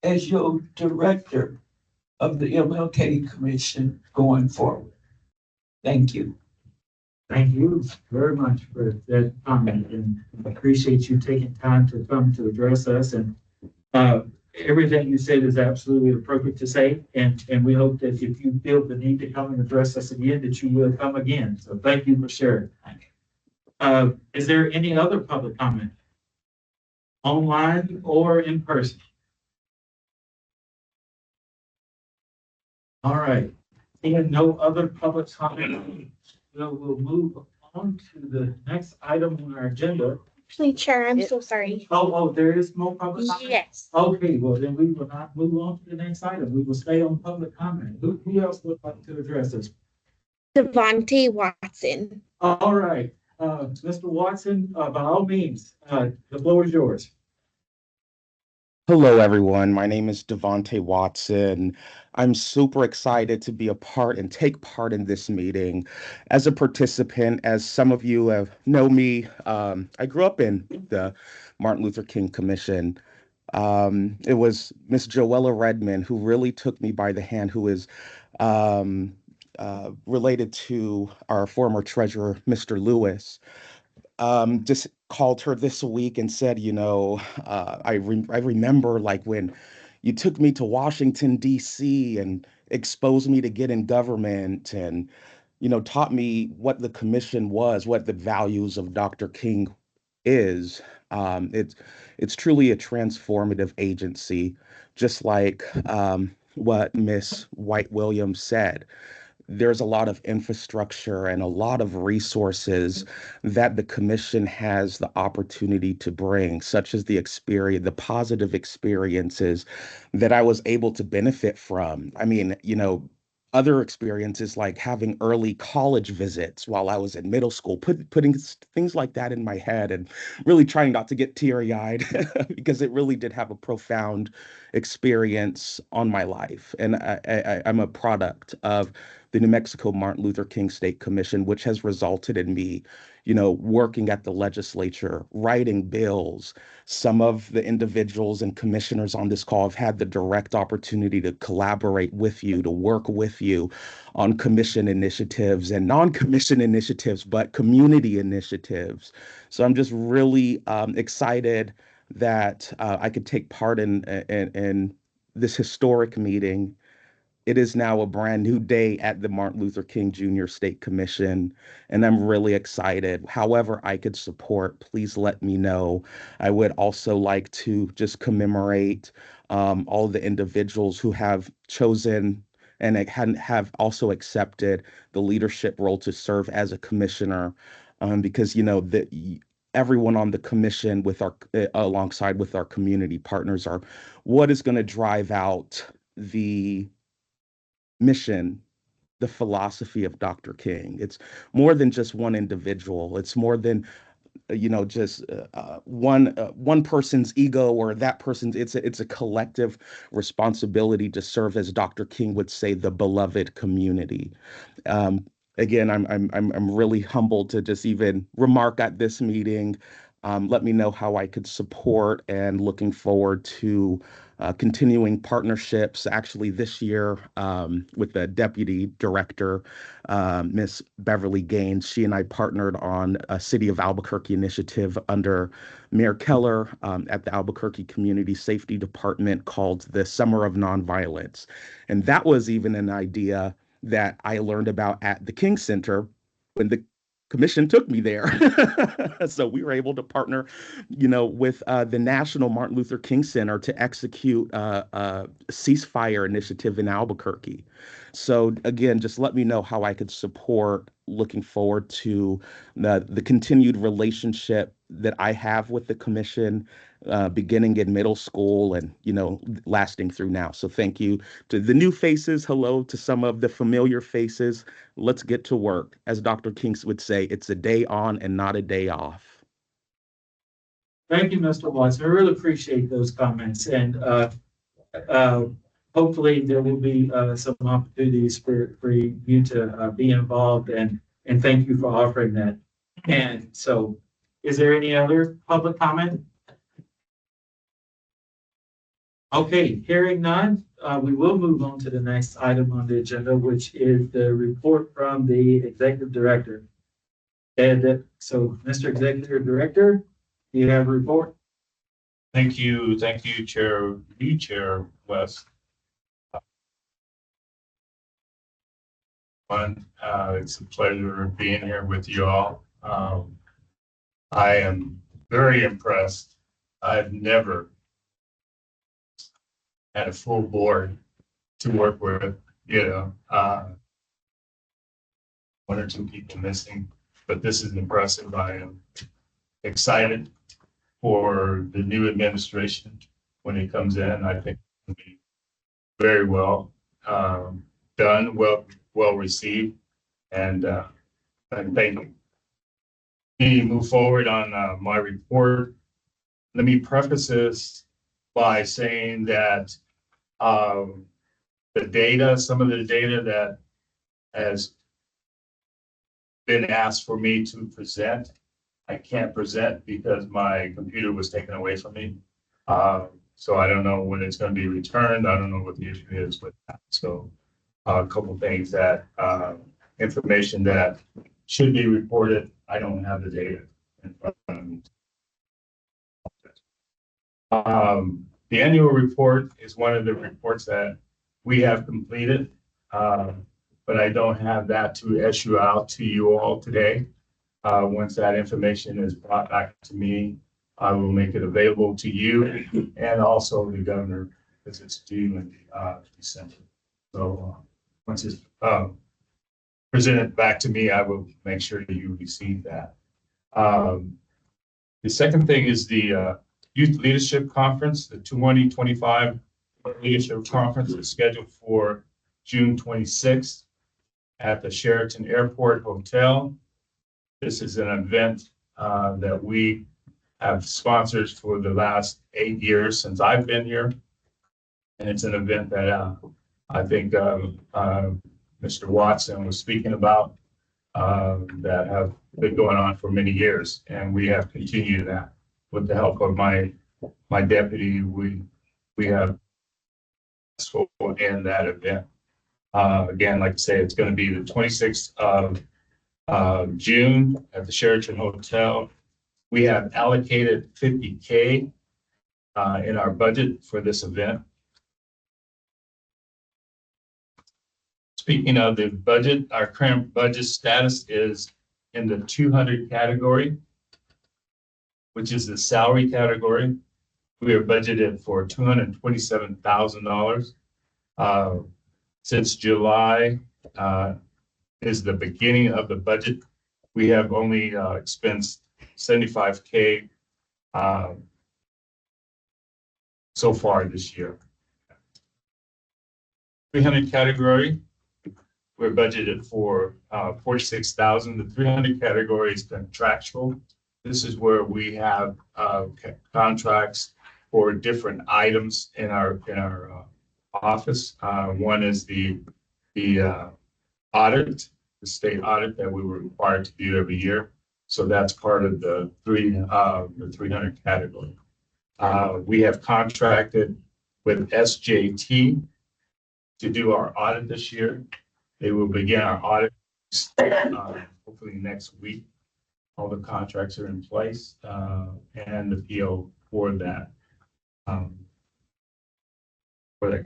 as your director of the MLK Commission going forward. Thank you. Thank you very much for that comment, and appreciate you taking time to come to address us. And everything you said is absolutely appropriate to say. And we hope that if you feel the need to come and address us again, that you will come again. So thank you for sharing. Is there any other public comment? Online or in person? All right. Seeing no other public comment, we'll move on to the next item on our agenda. Actually, Chair, I'm so sorry. Oh, there is more public comment? Yes. Okay, well, then we will not move on to the next item. We will stay on public comment. Who else would like to address us? Devontae Watson. All right, Mr. Watson, by all means, the floor is yours. Hello, everyone. My name is Devonte Watson. I'm super excited to be a part and take part in this meeting. As a participant, as some of you know me, I grew up in the Martin Luther King Commission. It was Miss Joella Redmond who really took me by the hand, who is um, related to our former treasurer, Mr. Lewis. Just called her this week and said, I remember like when you took me to Washington, D.C. and exposed me to get in government and, taught me what the commission was, what the values of Dr. King is. It's truly a transformative agency, just like what Miss White Williams said. There's a lot of infrastructure and a lot of resources that the commission has the opportunity to bring, such as the positive experiences that I was able to benefit from. I mean, other experiences like having early college visits while I was in middle school, putting things like that in my head and really trying not to get teary-eyed because it really did have a profound experience on my life. And I'm a product of the New Mexico Martin Luther King State Commission, which has resulted in me, working at the legislature, writing bills. Some of the individuals and commissioners on this call have had the direct opportunity to collaborate with you, to work with you on commission initiatives and non-commission initiatives, but community initiatives. So I'm just really excited that I could take part in this historic meeting. It is now a brand new day at the Martin Luther King Jr. State Commission, and I'm really excited. However, I could support, please let me know. I would also like to just commemorate all the individuals who have chosen and have also accepted the leadership role to serve as a commissioner, because everyone on the commission with our alongside with our community partners are what is going to drive out the mission, the philosophy of Dr. King. It's more than just one individual. It's more than just one person's ego or that person's. It's a collective responsibility to serve, as Dr. King would say, the beloved community. Um, Again, I'm really humbled to just even remark at this meeting. Let me know how I could support, and looking forward to continuing partnerships. Actually, this year with the deputy director, Miss Beverly Gaines, she and I partnered on a City of Albuquerque initiative under Mayor Keller at the Albuquerque Community Safety Department called the Summer of Nonviolence, and that was even an idea that I learned about at the King Center when the commission took me there. So we were able to partner, with the National Martin Luther King Center to execute a ceasefire initiative in Albuquerque. So again, just let me know how I could support. Looking forward to the continued relationship that I have with the commission, beginning in middle school and lasting through now. So thank you to the new faces. Hello to some of the familiar faces. Let's get to work. As Dr. King would say, it's a day on and not a day off. Thank you, Mr. Watson. I really appreciate those comments, and hopefully there will be some opportunities for you to be involved, and thank you for offering that. And so, is there any other public comment? Okay, hearing none, we will move on to the next item on the agenda, which is the report from the executive director. And so, Mr. Executive Director, do you have a report? Thank you, new Chair West. It's a pleasure being here with you all. I am very impressed. I've never had a full board to work with, one or two people missing, but this is impressive. I am excited for the new administration when it comes in. I think it'll be very well done, well received, and thank you. Me move forward on my report. Let me preface this by saying that, the data, some of the data that has been asked for me to present, I can't present because my computer was taken away from me. So I don't know when it's gonna be returned. I don't know what the issue is with that. So a couple things that, information that should be reported, I don't have the data in front of me. The annual report is one of the reports that we have completed. But I don't have that to issue out to you all today. Once that information is brought back to me, I will make it available to you and also the governor, because it's due in December. So once it's presented back to me, I will make sure that you receive that. The second thing is the Youth Leadership Conference, the 2025 Leadership Conference is scheduled for June 26th at the Sheraton Airport Hotel. This is an event that we have sponsored for the last 8 years since I've been here. And it's an event that I think Mr. Watson was speaking about that have been going on for many years. And we have continued that with the help of my deputy. We have in that event. Again, like I say, it's going to be the 26th of June at the Sheraton Hotel. We have allocated 50K in our budget for this event. Speaking of the budget, our current budget status is in the 200 category, which is the salary category. We are budgeted for $227,000. Since July is the beginning of the budget, we have only expensed 75K so far this year. 300 category, we're budgeted for 46,000. The 300 category is contractual. This is where we have contracts for different items in our office. One is the audit, the state audit that we were required to do every year. So that's part of the 300 category. We have contracted with SJT to do our audit this year. They will begin our audit hopefully next week. All the contracts are in place and the PO for that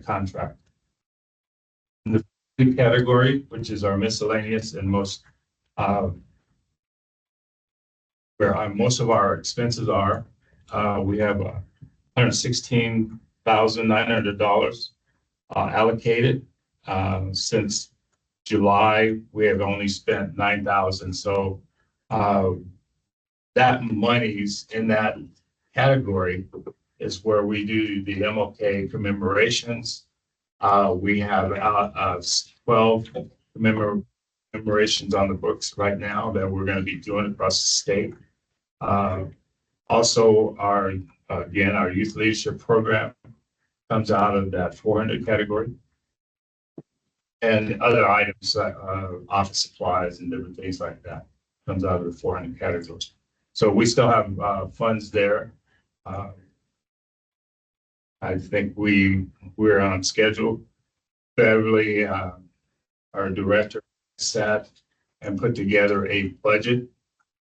contract. In the food category, which is our miscellaneous and most where most of our expenses are, we have $116,900 allocated. Since July, we have only spent 9,000. So that money's in that category is where we do the MLK commemorations. We have 12 commemorations on the books right now that we're going to be doing across the state. Also, our youth leadership program comes out of that 400 category. And other items like office supplies and different things like that comes out of the 400 category. So we still have funds there. I think we're on schedule. Beverly, our director, sat and put together a budget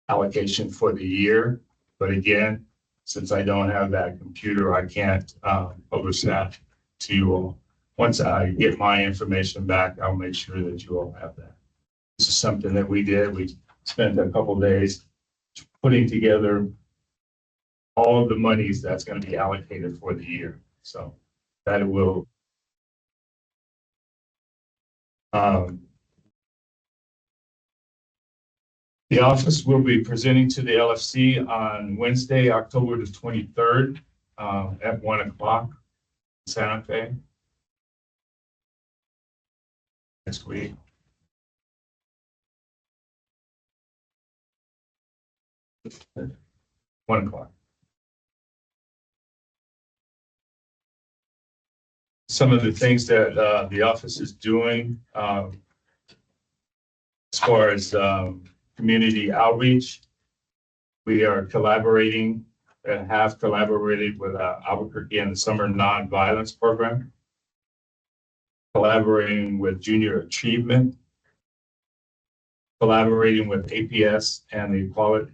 allocation for the year. But again, since I don't have that computer, I can't publish that to you all. Once I get my information back, I'll make sure that you all have that. This is something that we did. We spent a couple days putting together all of the monies that's going to be allocated for the year. So that will the office will be presenting to the LFC on Wednesday, October the 23rd at 1 o'clock in Santa Fe. Next week. $1 o'clock. some of the things that the office is doing as far as community outreach. We are collaborating and have collaborated with Albuquerque in the Summer Nonviolence Program, collaborating with Junior Achievement, collaborating with APS and the Equality,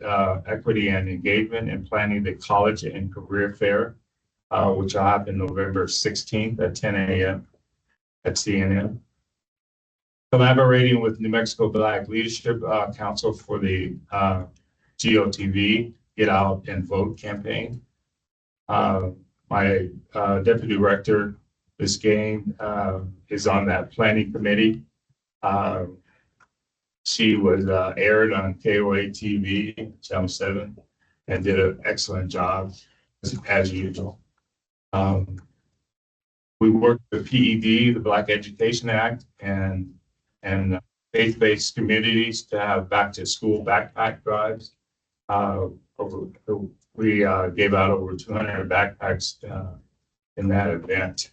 Equity and Engagement and planning the College and Career Fair, which will happen November 16th at 10 a.m. at CNN. Collaborating with New Mexico Black Leadership Council for the GOTV, Get Out and Vote campaign. My deputy director, Ms. Gain, is on that planning committee. She was aired on KOA TV, Channel 7, and did an excellent job as usual. We worked with PED, the Black Education Act, and faith-based communities to have back to school backpack drives. We gave out over 200 backpacks in that event.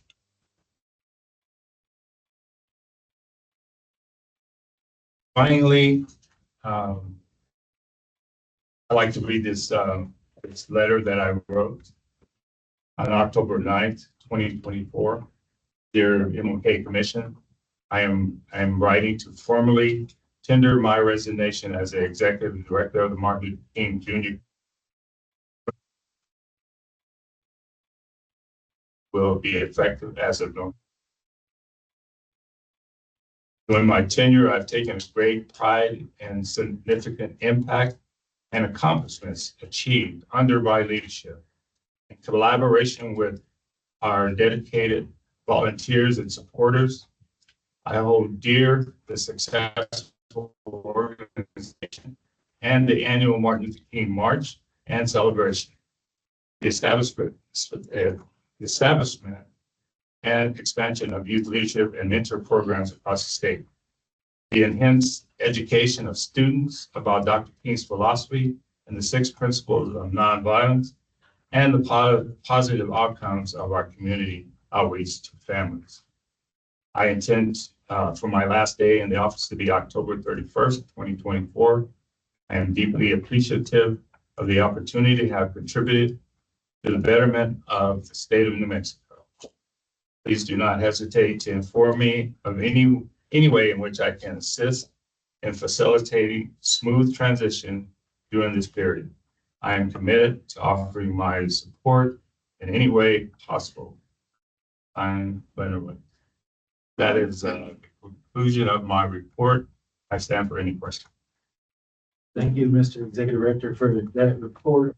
Finally, I'd like to read this letter that I wrote on October 9th, 2024. Dear MLK Commission, I am writing to formally tender my resignation as the Executive Director of the Martin Luther King Jr. will be effective as of November. During my tenure, I've taken great pride and significant impact and accomplishments achieved under my leadership. In collaboration with our dedicated volunteers and supporters, I hold dear the successful organization and the annual Martin Luther King March and celebration, the establishment and expansion of youth leadership and mentor programs across the state, the enhanced education of students about Dr. King's philosophy and the 6 principles of nonviolence, and the positive outcomes of our community outreach to families. I intend for my last day in the office to be October 31st, 2024. I am deeply appreciative of the opportunity to have contributed to the betterment of the state of New Mexico. Please do not hesitate to inform me of any way in which I can assist in facilitating smooth transition during this period. I am committed to offering my support in any way possible. I'm Leonard. That is the conclusion of my report. I stand for any questions. Thank you, Mr. Executive Director, for that report.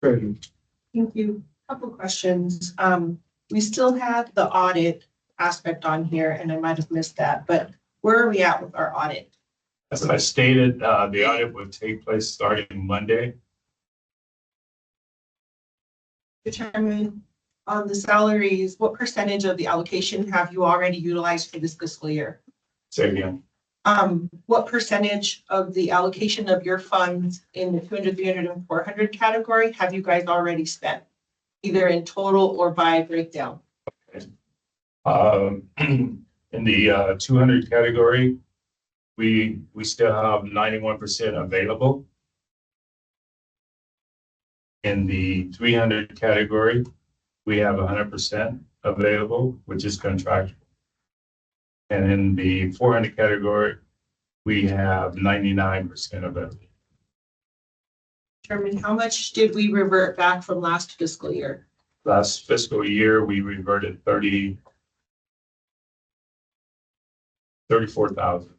Thank you. Couple questions. We still had the audit aspect on here, and I might have missed that, but where are we at with our audit? As I stated, the audit would take place starting Monday. Determine on the salaries, what percentage of the allocation have you already utilized for this fiscal year? Say again. What percentage of the allocation of your funds in the 200, 300, and 400 category have you guys already spent, either in total or by breakdown? In the 200 category, we still have 91% available. In the 300 category, we have 100% available, which is contractual. And in the 400 category, we have 99% available. Determine how much did we revert back from last fiscal year? Last fiscal year, we reverted 34,000.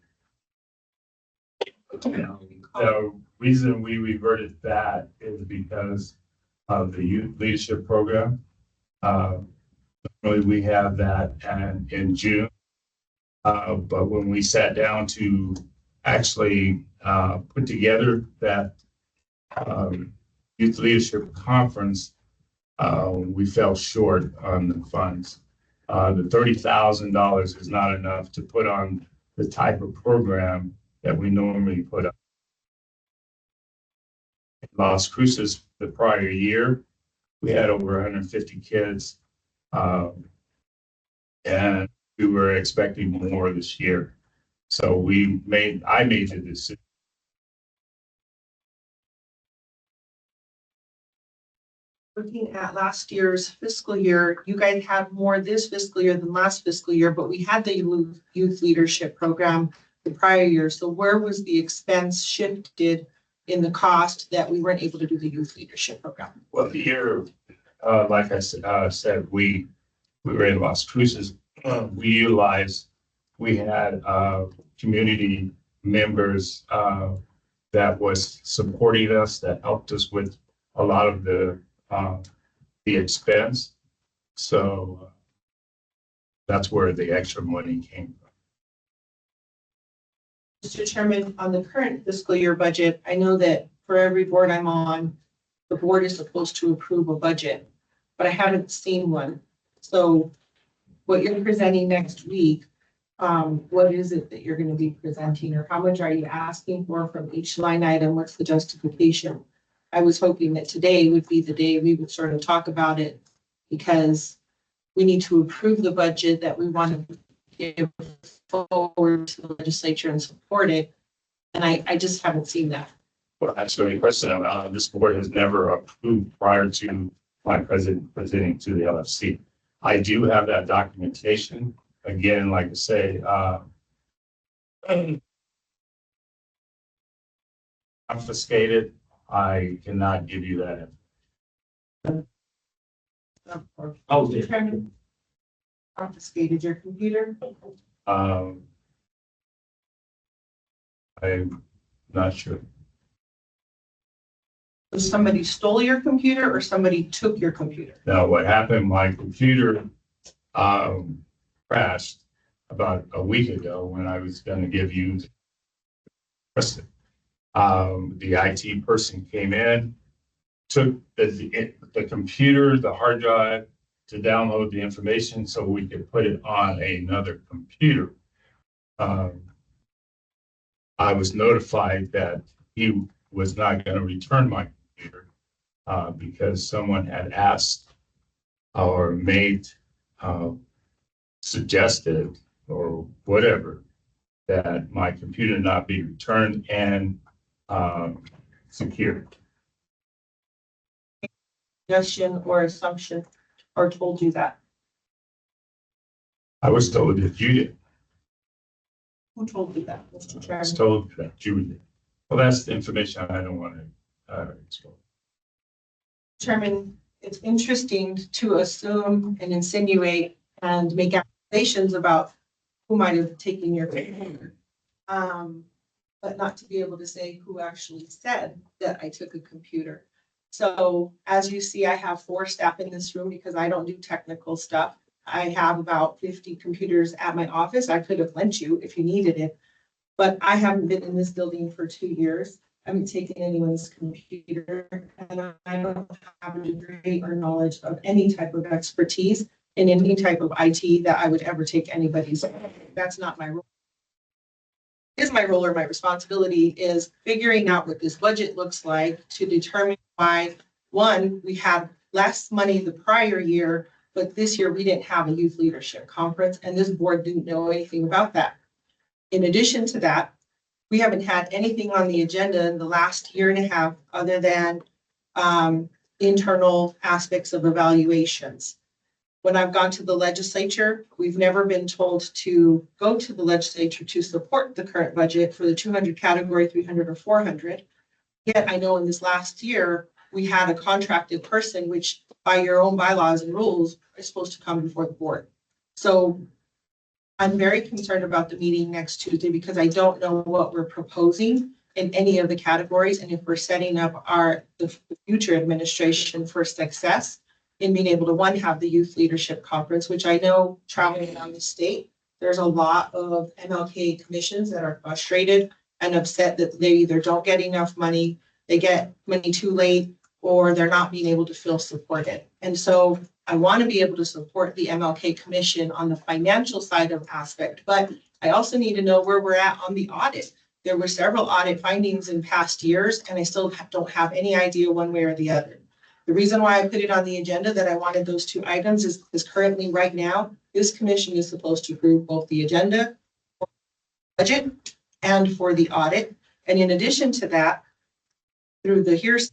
The reason we reverted that is because of the youth leadership program. Normally we have that in June. But when we sat down to actually put together that youth leadership conference, we fell short on the funds. The $30,000 is not enough to put on the type of program that we normally put up. In Las Cruces the prior year, We had over 150 kids. And we were expecting more this year. So I made the decision. Looking at last year's fiscal year, you guys had more this fiscal year than last fiscal year, but we had the youth leadership program the prior year. So where was the expense shifted in the cost that we weren't able to do the youth leadership program? Well, the year, like I said, we were in Las Cruces. We had community members that was supporting us, that helped us with a lot of the expense. So that's where the extra money came from. Mr. Chairman, on the current fiscal year budget, I know that for every board I'm on, the board is supposed to approve a budget, but I haven't seen one. So what you're presenting next week, what is it that you're going to be presenting, or how much are you asking for from each line item? What's the justification? I was hoping that today would be the day we would sort of talk about it, because we need to approve the budget that we want to give forward to the legislature and support it. And I just haven't seen that. Well, that's the only question. This board has never approved prior to my presenting to the LFC. I do have that documentation. Again, like I say, obfuscated. I cannot give you that. Oh, confiscated your computer? I'm not sure. So somebody stole your computer or somebody took your computer? Now, what happened, my computer crashed about a week ago when I was going to give you the IT person came in, took the computer, the hard drive, to download the information so we could put it on another computer. I was notified that he was not going to return my computer because someone had asked or made suggested or whatever that my computer not be returned and secured. Suggestion or assumption, or told you that? I was told that you did. Who told you that, Mr. I Chairman? was told that you did. Well, that's the information I don't want to expose. Chairman, it's interesting to assume and insinuate and make accusations about who might have taken your computer. But not to be able to say who actually said that I took a computer. So as you see, I have 4 staff in this room because I don't do technical stuff. I have about 50 computers at my office. I could have lent you if you needed it, but I haven't been in this building for 2 years. I haven't taken anyone's computer, and I don't have a degree or knowledge of any type of expertise in any type of IT that I would ever take anybody's. That's not my role. Is my role or my responsibility is figuring out what this budget looks like to determine why, one, we had less money the prior year, but this year we didn't have a youth leadership conference, and this board didn't know anything about that. In addition to that, we haven't had anything on the agenda in the last year and a half other than internal aspects of evaluations. When I've gone to the legislature, we've never been told to go to the legislature to support the current budget for the 200 category, 300 or 400. Yet I know in this last year, we had a contracted person, which by your own bylaws and rules is supposed to come before the board. So I'm very concerned about the meeting next Tuesday because I don't know what we're proposing in any of the categories. And if we're setting up the future administration for success in being able to, one, have the youth leadership conference, which I know traveling around the state, there's a lot of MLK commissions that are frustrated and upset that they either don't get enough money, they get money too late, or they're not being able to feel supported. And so I want to be able to support the MLK commission on the financial side of aspect, but I also need to know where we're at on the audit. There were several audit findings in past years, and I still don't have any idea one way or the other. The reason why I put it on the agenda that I wanted those two items is because currently, right now, this commission is supposed to approve both the agenda, budget, and for the audit. And in addition to that, through the hearsay,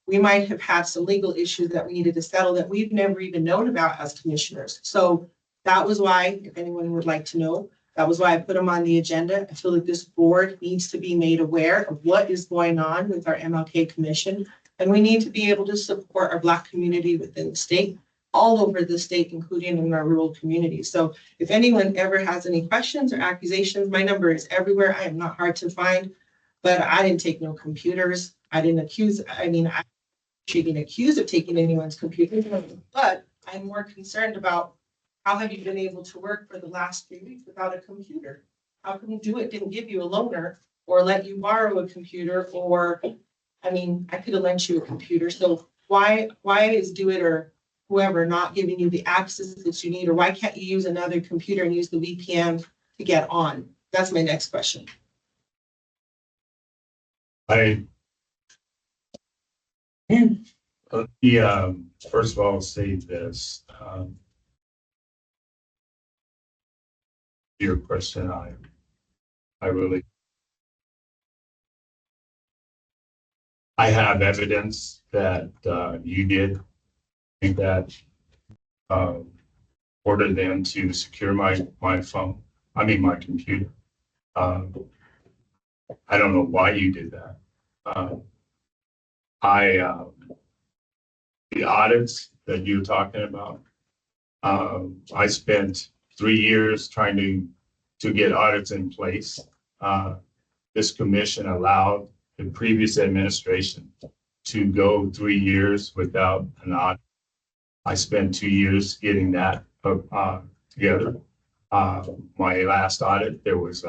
we might have had some legal issues that we needed to settle that we've never even known about as commissioners. So that was why, if anyone would like to know, that was why I put them on the agenda. I feel like this board needs to be made aware of what is going on with our MLK commission. And we need to be able to support our Black community within the state, all over the state, including in our rural communities. So if anyone ever has any questions or accusations, my number is everywhere. I am not hard to find, but I didn't take no computers. I didn't accuse, I'm being accused of taking anyone's computer, but I'm more concerned about how have you been able to work for the last 3 weeks without a computer? How come DeWitt didn't give you a loaner or let you borrow a computer? Or, I could have lent you a computer. So why is DeWitt or whoever not giving you the access that you need? Or why can't you use another computer and use the VPN to get on? That's my next question. First of all, say this, your question, I really, I have evidence that, you did think that, order them to secure my phone, my computer. I don't know why you did that. The audits that you're talking about, I spent 3 years trying to get audits in place. This commission allowed the previous administration to go 3 years without an audit. I spent 2 years getting that together. My last audit, there was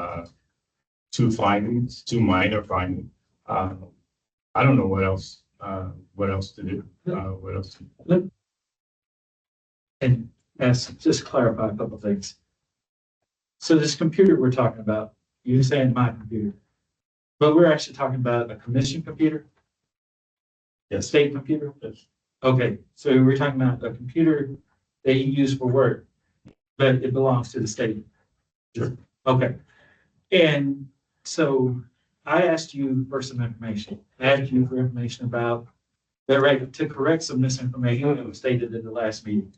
2 findings, 2 minor findings. I don't know what else to do. What else to do? And just clarify a couple of things. So this computer we're talking about, you're saying my computer, but we're actually talking about a commission computer? Yes. State computer? Yes. Okay, so we're talking about a computer that you use for work, but it belongs to the state. Sure. Okay. And so I asked you for some information. I asked you for information about the right to correct some misinformation that was stated in the last meeting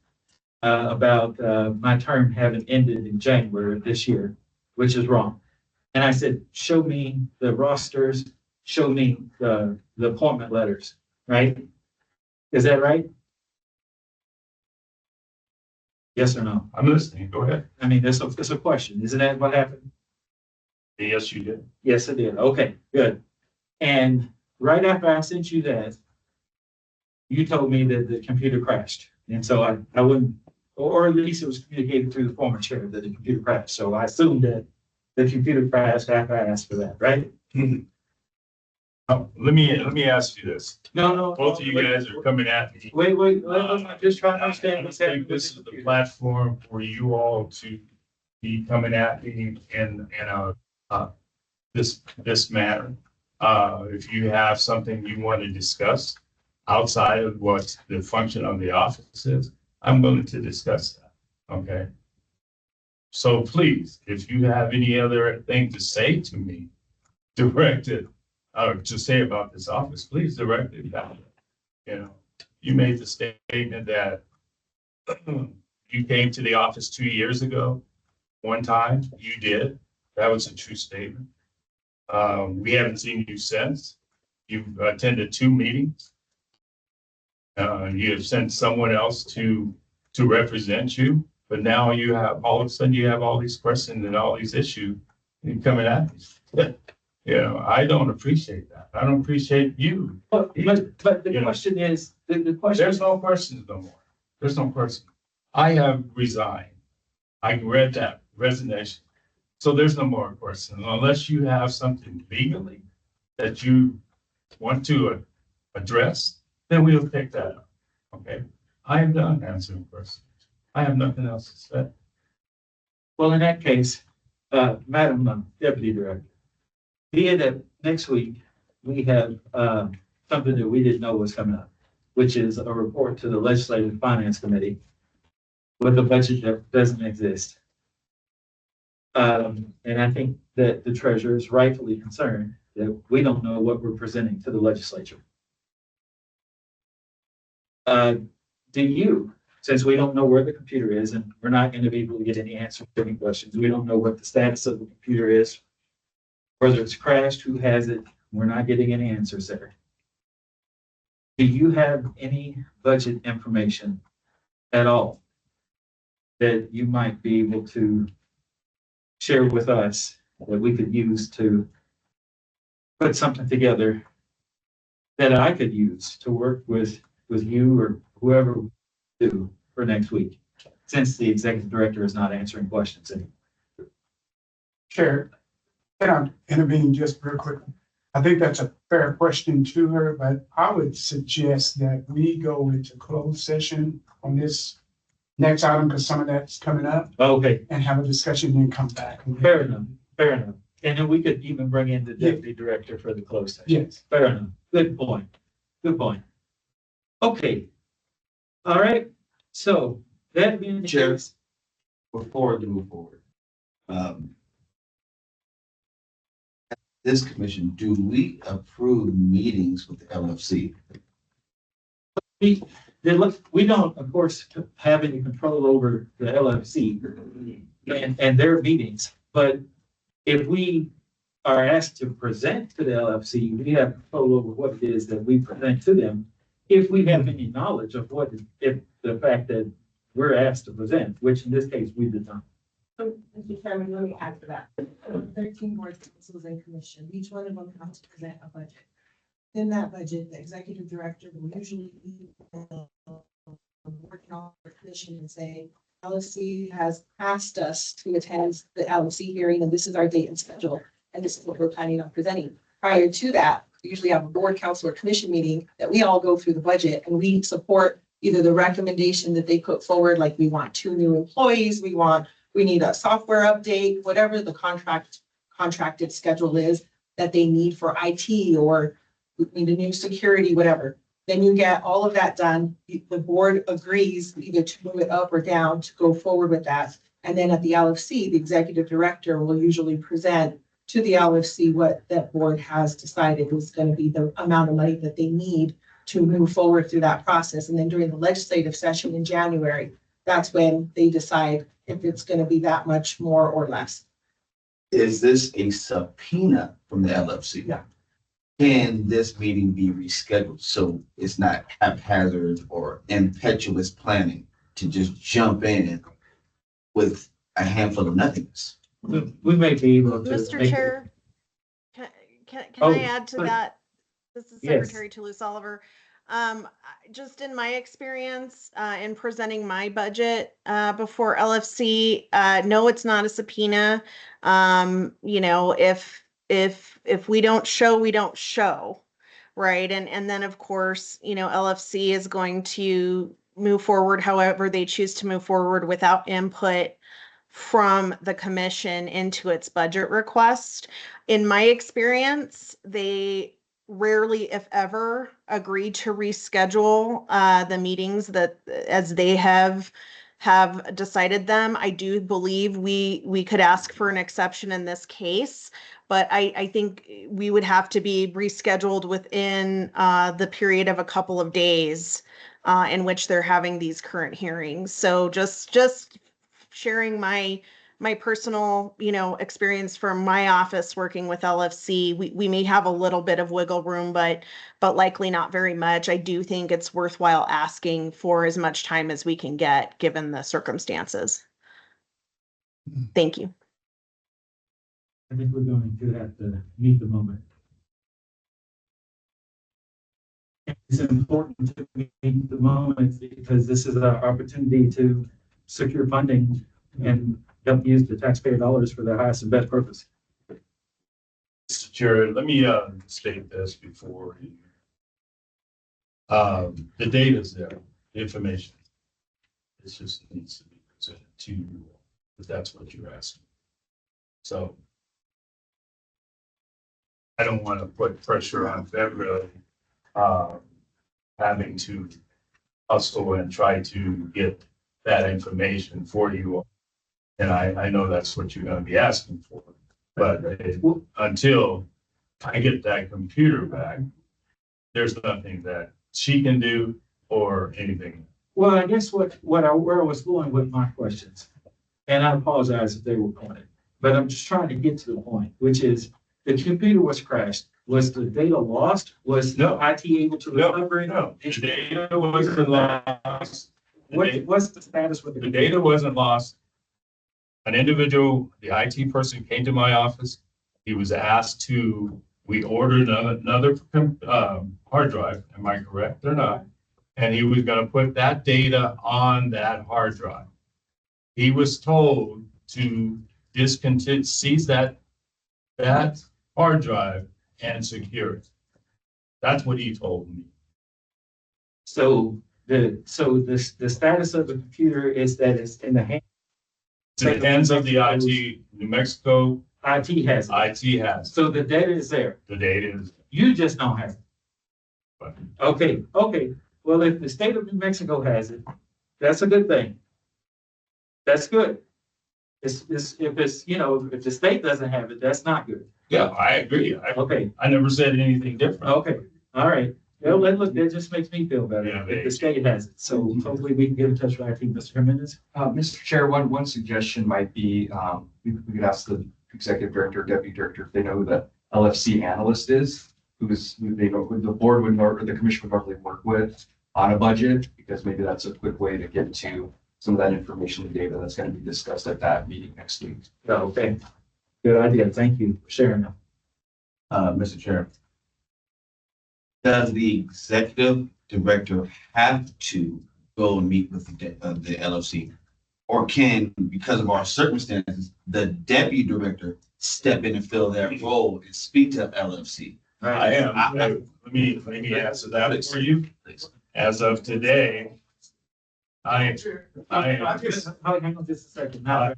about my term having ended in January of this year, which is wrong. And I said, show me the rosters, show me the appointment letters, right? Is that right? Yes or no? I'm listening. Go ahead. It's a question. Isn't that what happened? Yes, you did. Yes, it did. Okay, good. And right after I sent you that, you told me that the computer crashed. And so I wouldn't, or at least it was communicated through the former chair that the computer crashed. So I assumed that the computer crashed after I asked for that, right? Mm-hmm. Let me ask you this. No. Both of you guys are coming at me. Wait, I'm just trying to understand what's I happening. think this is the platform for you all to be coming at me in this manner. If you have something you want to discuss outside of what the function of the office is, I'm willing to discuss that. Okay. So please, if you have any other thing to say to me, direct it, or to say about this office, please direct it back. You made the statement that you came to the office 2 years ago. One time you did. That was a true statement. We haven't seen you since. You've attended 2 meetings. You have sent someone else to represent you, but now you have all of a sudden you have all these questions and all these issues coming at me. I don't appreciate that. I don't appreciate you. But the question is, the question. There's no questions no more. There's no question. I have resigned. I read that resignation. So there's no more questions unless you have something legally that you want to address, then we'll pick that up. Okay. I am done answering questions. I have nothing else to say. Well, in that case, Madam Deputy Director, be it that next week we have something that we didn't know was coming up, which is a report to the Legislative Finance Committee with a budget that doesn't exist. And I think that the treasurer is rightfully concerned that we don't know what we're presenting to the legislature. Do you, since we don't know where the computer is and we're not going to be able to get any answers to any questions, we don't know what the status of the computer is, whether it's crashed, who has it, we're not getting any answers there. Do you have any budget information at all that you might be able to share with us that we could use to put something together that I could use to work with you or whoever we do for next week, since the executive director is not answering questions anymore? Chair, can I intervene just real quick? I think that's a fair question to her, but I would suggest that we go into closed session on this next item, because some of that's coming up, Okay, and have a discussion, then come back. fair enough, fair enough. And then we could even bring in the deputy director for the closed session. Yes. Fair enough. Good point. Good point. Okay. All right. So that being the Chair. case, Before we move forward. This commission, do we approve meetings with the LFC? we don't, of course, have any control over the LFC and their meetings, but if we are asked to present to the LFC, we have control over what it is that we present to them. If we have any knowledge of if the fact that we're asked to present, which in this case we did not. So, Mr. Chairman, let me add to that. 13 board councils and commission, each one of them has to present a budget. In that budget, the executive director will usually be working on the commission and say, LFC has asked us to attend the LFC hearing, and this is our date and schedule, and this is what we're planning on presenting. Prior to that, we usually have a board, council, or commission meeting that we all go through the budget, and we support either the recommendation that they put forward, like we want 2 new employees, we need a software update, whatever the contracted schedule is that they need for IT, or we need a new security, whatever. Then you get all of that done. The board agrees either to move it up or down to go forward with that. And then at the LFC, the executive director will usually present to the LFC what that board has decided is going to be the amount of money that they need to move forward through that process. And then during the legislative session in January, that's when they decide if it's going to be that much more or less. Is this a subpoena from the LFC? Yeah. Can this meeting be rescheduled so it's not haphazard or impetuous planning to just jump in with a handful of nothingness? We may be able to. Mr. Chair, can Oh, I add to good. that? This is Yes. Secretary Toulouse Oliver. Just in my experience, in presenting my budget, before LFC, no, it's not a subpoena. If we don't show, we don't show, right? And then of course, LFC is going to move forward however they choose to move forward without input from the commission into its budget request. In my experience, they rarely, if ever, agree to reschedule the meetings that as they have decided them. I do believe we could ask for an exception in this case, but I think we would have to be rescheduled within the period of a couple of days in which they're having these current hearings. So just sharing my personal, experience from my office working with LFC, we may have a little bit of wiggle room, but likely not very much. I do think it's worthwhile asking for as much time as we can get, given the circumstances. Thank you. I think we're going to have to meet the moment. It's important to meet the moment because this is our opportunity to secure funding and help use the taxpayer dollars for the highest and best purpose. Mr. Chair, let me state this before you. The data is there, the information. It just needs to be presented to you, if that's what you're asking. So I don't want to put pressure on February uh, having to hustle and try to get that information for you. And I know that's what you're gonna be asking for, but until I get that computer back, there's nothing that she can do or anything. Well, I guess where I was going with my questions, and I apologize if they were pointed, but I'm just trying to get to the point, which is the computer was crashed. Was the data lost? Was No. IT able to recover it? No, the data wasn't lost. What's the status with The data wasn't lost. An individual, the IT person came to my office. He was asked to, we ordered another hard drive. Am I correct or not? And he was gonna put that data on that hard drive. He was told to discontinue, seize that hard drive and secure it. That's what he told me. So the status of the computer is that it's in the hands. It's in the hands of the IT, New Mexico. IT has it. IT has. So the data is there. The data is. You just don't have it. But Okay. Well, if the state of New Mexico has it, that's a good thing. That's good. If the state doesn't have it, that's not good. yeah, I agree. Okay. I never said anything different. Okay. All right. Well, that just makes me feel better Yeah, if the state has it. So hopefully we can get in touch with IT. Mr. Jimenez. Mr. Chair, one suggestion might be, we could ask the executive director, deputy director, if they know who the LFC analyst is, who they know, who the board would, or the commission would normally work with on a budget, because maybe that's a quick way to get to some of that information and data that's going to be discussed at that meeting next week. Okay. Good idea. Thank you for sharing that. Mr. Chair. Does the executive director have to go and meet with the LFC? Or can, because of our circumstances, the deputy director step in and fill that role and speak to LFC? I am. Let me answer that for you. As of today, I Hang on just a second. Now,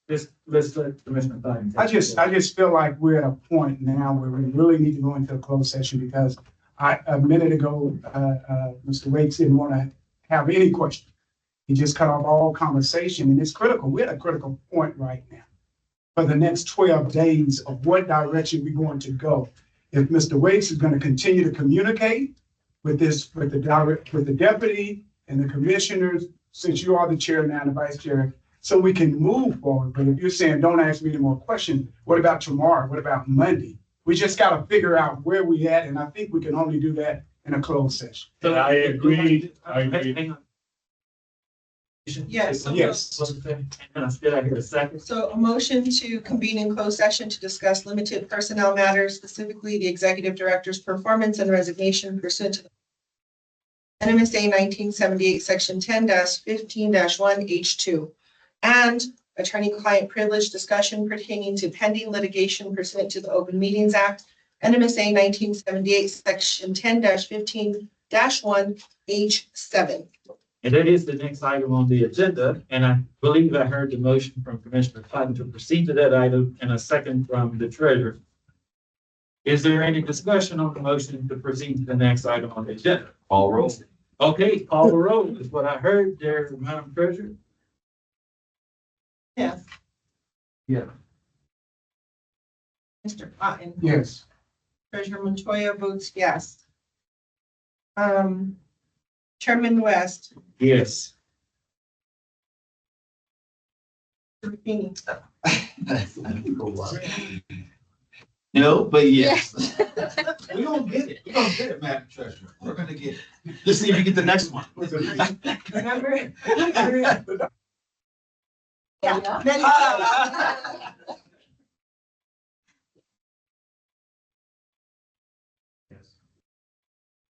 let's let Commissioner Thine. I just feel like we're at a point now where we really need to go into a closed session because a minute ago, Mr. Wakes didn't want to have any question. He just cut off all conversation, and it's critical. We're at a critical point right now for the next 12 days of what direction we're going to go. If Mr. Wakes is going to continue to communicate with the deputy and the commissioners, since you are the chair now and the vice chair, so we can move forward. But if you're saying, don't ask me any more questions, what about tomorrow? What about Monday? We just got to figure out where we at, and I think we can only do that in a closed session. And I agree. Hang on. Yes. Yes. And I still hear a second. So a motion to convene in closed session to discuss limited personnel matters, specifically the executive director's performance and resignation pursuant to the NMSA 1978, section 10-15-1 H2, and attorney-client privilege discussion pertaining to pending litigation pursuant to the Open Meetings Act, NMSA 1978, section 10-15-1 H7. And that is the next item on the agenda. And I believe I heard the motion from Commissioner Cotton to proceed to that item and a second from the treasurer. Is there any discussion on the motion to proceed to the next item on the agenda? Call roll. Okay, call the roll is what I heard there, Madam Treasurer. Yes. Yeah. Mr. Cotton. Yes. Treasurer Montoya votes yes. Chairman West. Yes. Ruffini. No, but yes. We're gonna get it. We're gonna get it, Madam Treasurer. We're gonna get it. Let's see if you get the next one. Remember?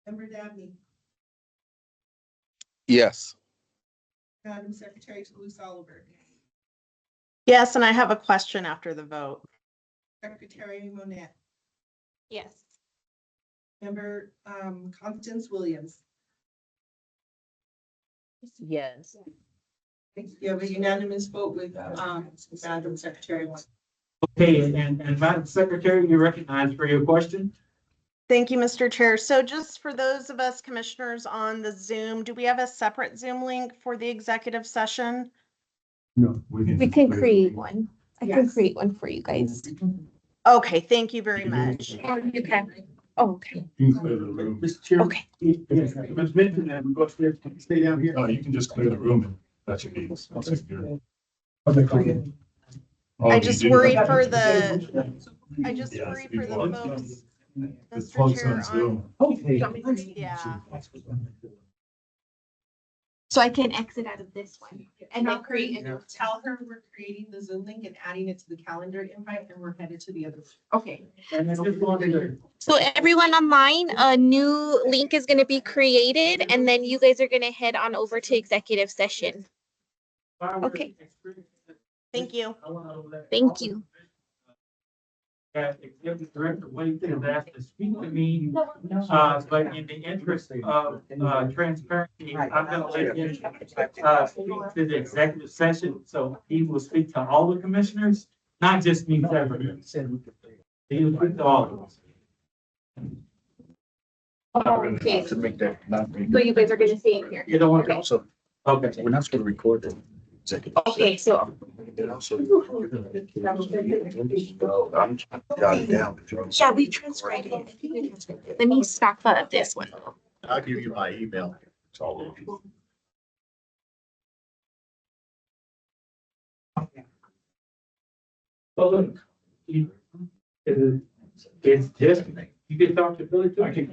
Member Dabney, Yes. Madam Secretary Toulouse Oliver, Yes, and I have a question after the vote. Secretary Monette, Yes. Member Constance Williams. Yes. You have a unanimous vote with Madam Secretary. Okay, and Madam Secretary, you're recognized for your question. Thank you, Mr. Chair. So just for those of us commissioners on the Zoom, do we have a separate Zoom link for the executive session? No, We can create one. I can create one for you guys. Okay, thank you very much. You can. Oh, okay. You can clear the room. Mr. Chair. Okay. It was mentioned that we go upstairs, can we stay down here? No, you can just clear the room and that should be. I just worry for the It's folks, close Mr. Chair, on Zoom. yeah. So I can exit out of this one and then create a new. Tell her we're creating the Zoom link and adding it to the calendar invite and we're headed to the other. Okay. And then just wanted to. So everyone online, a new link is going to be created and then you guys are going to head on over to executive session. Okay. Thank you. Thank you. Executive Director Wayne has asked to speak to me, but in the interest of transparency, I'm gonna let him speak to the executive session, so he will speak to all the commissioners, not just me separately. He will speak to all of us. Okay. To make that. So you guys are going to stay in here. You don't want to. Also, Okay. we're not supposed to record the executive. Okay, so And also. I'm jotting down. yeah, we transcribed it. Let me stop this one. I'll give you my email. It's all over. Well, look, it's just, you can talk to Billy too. I can.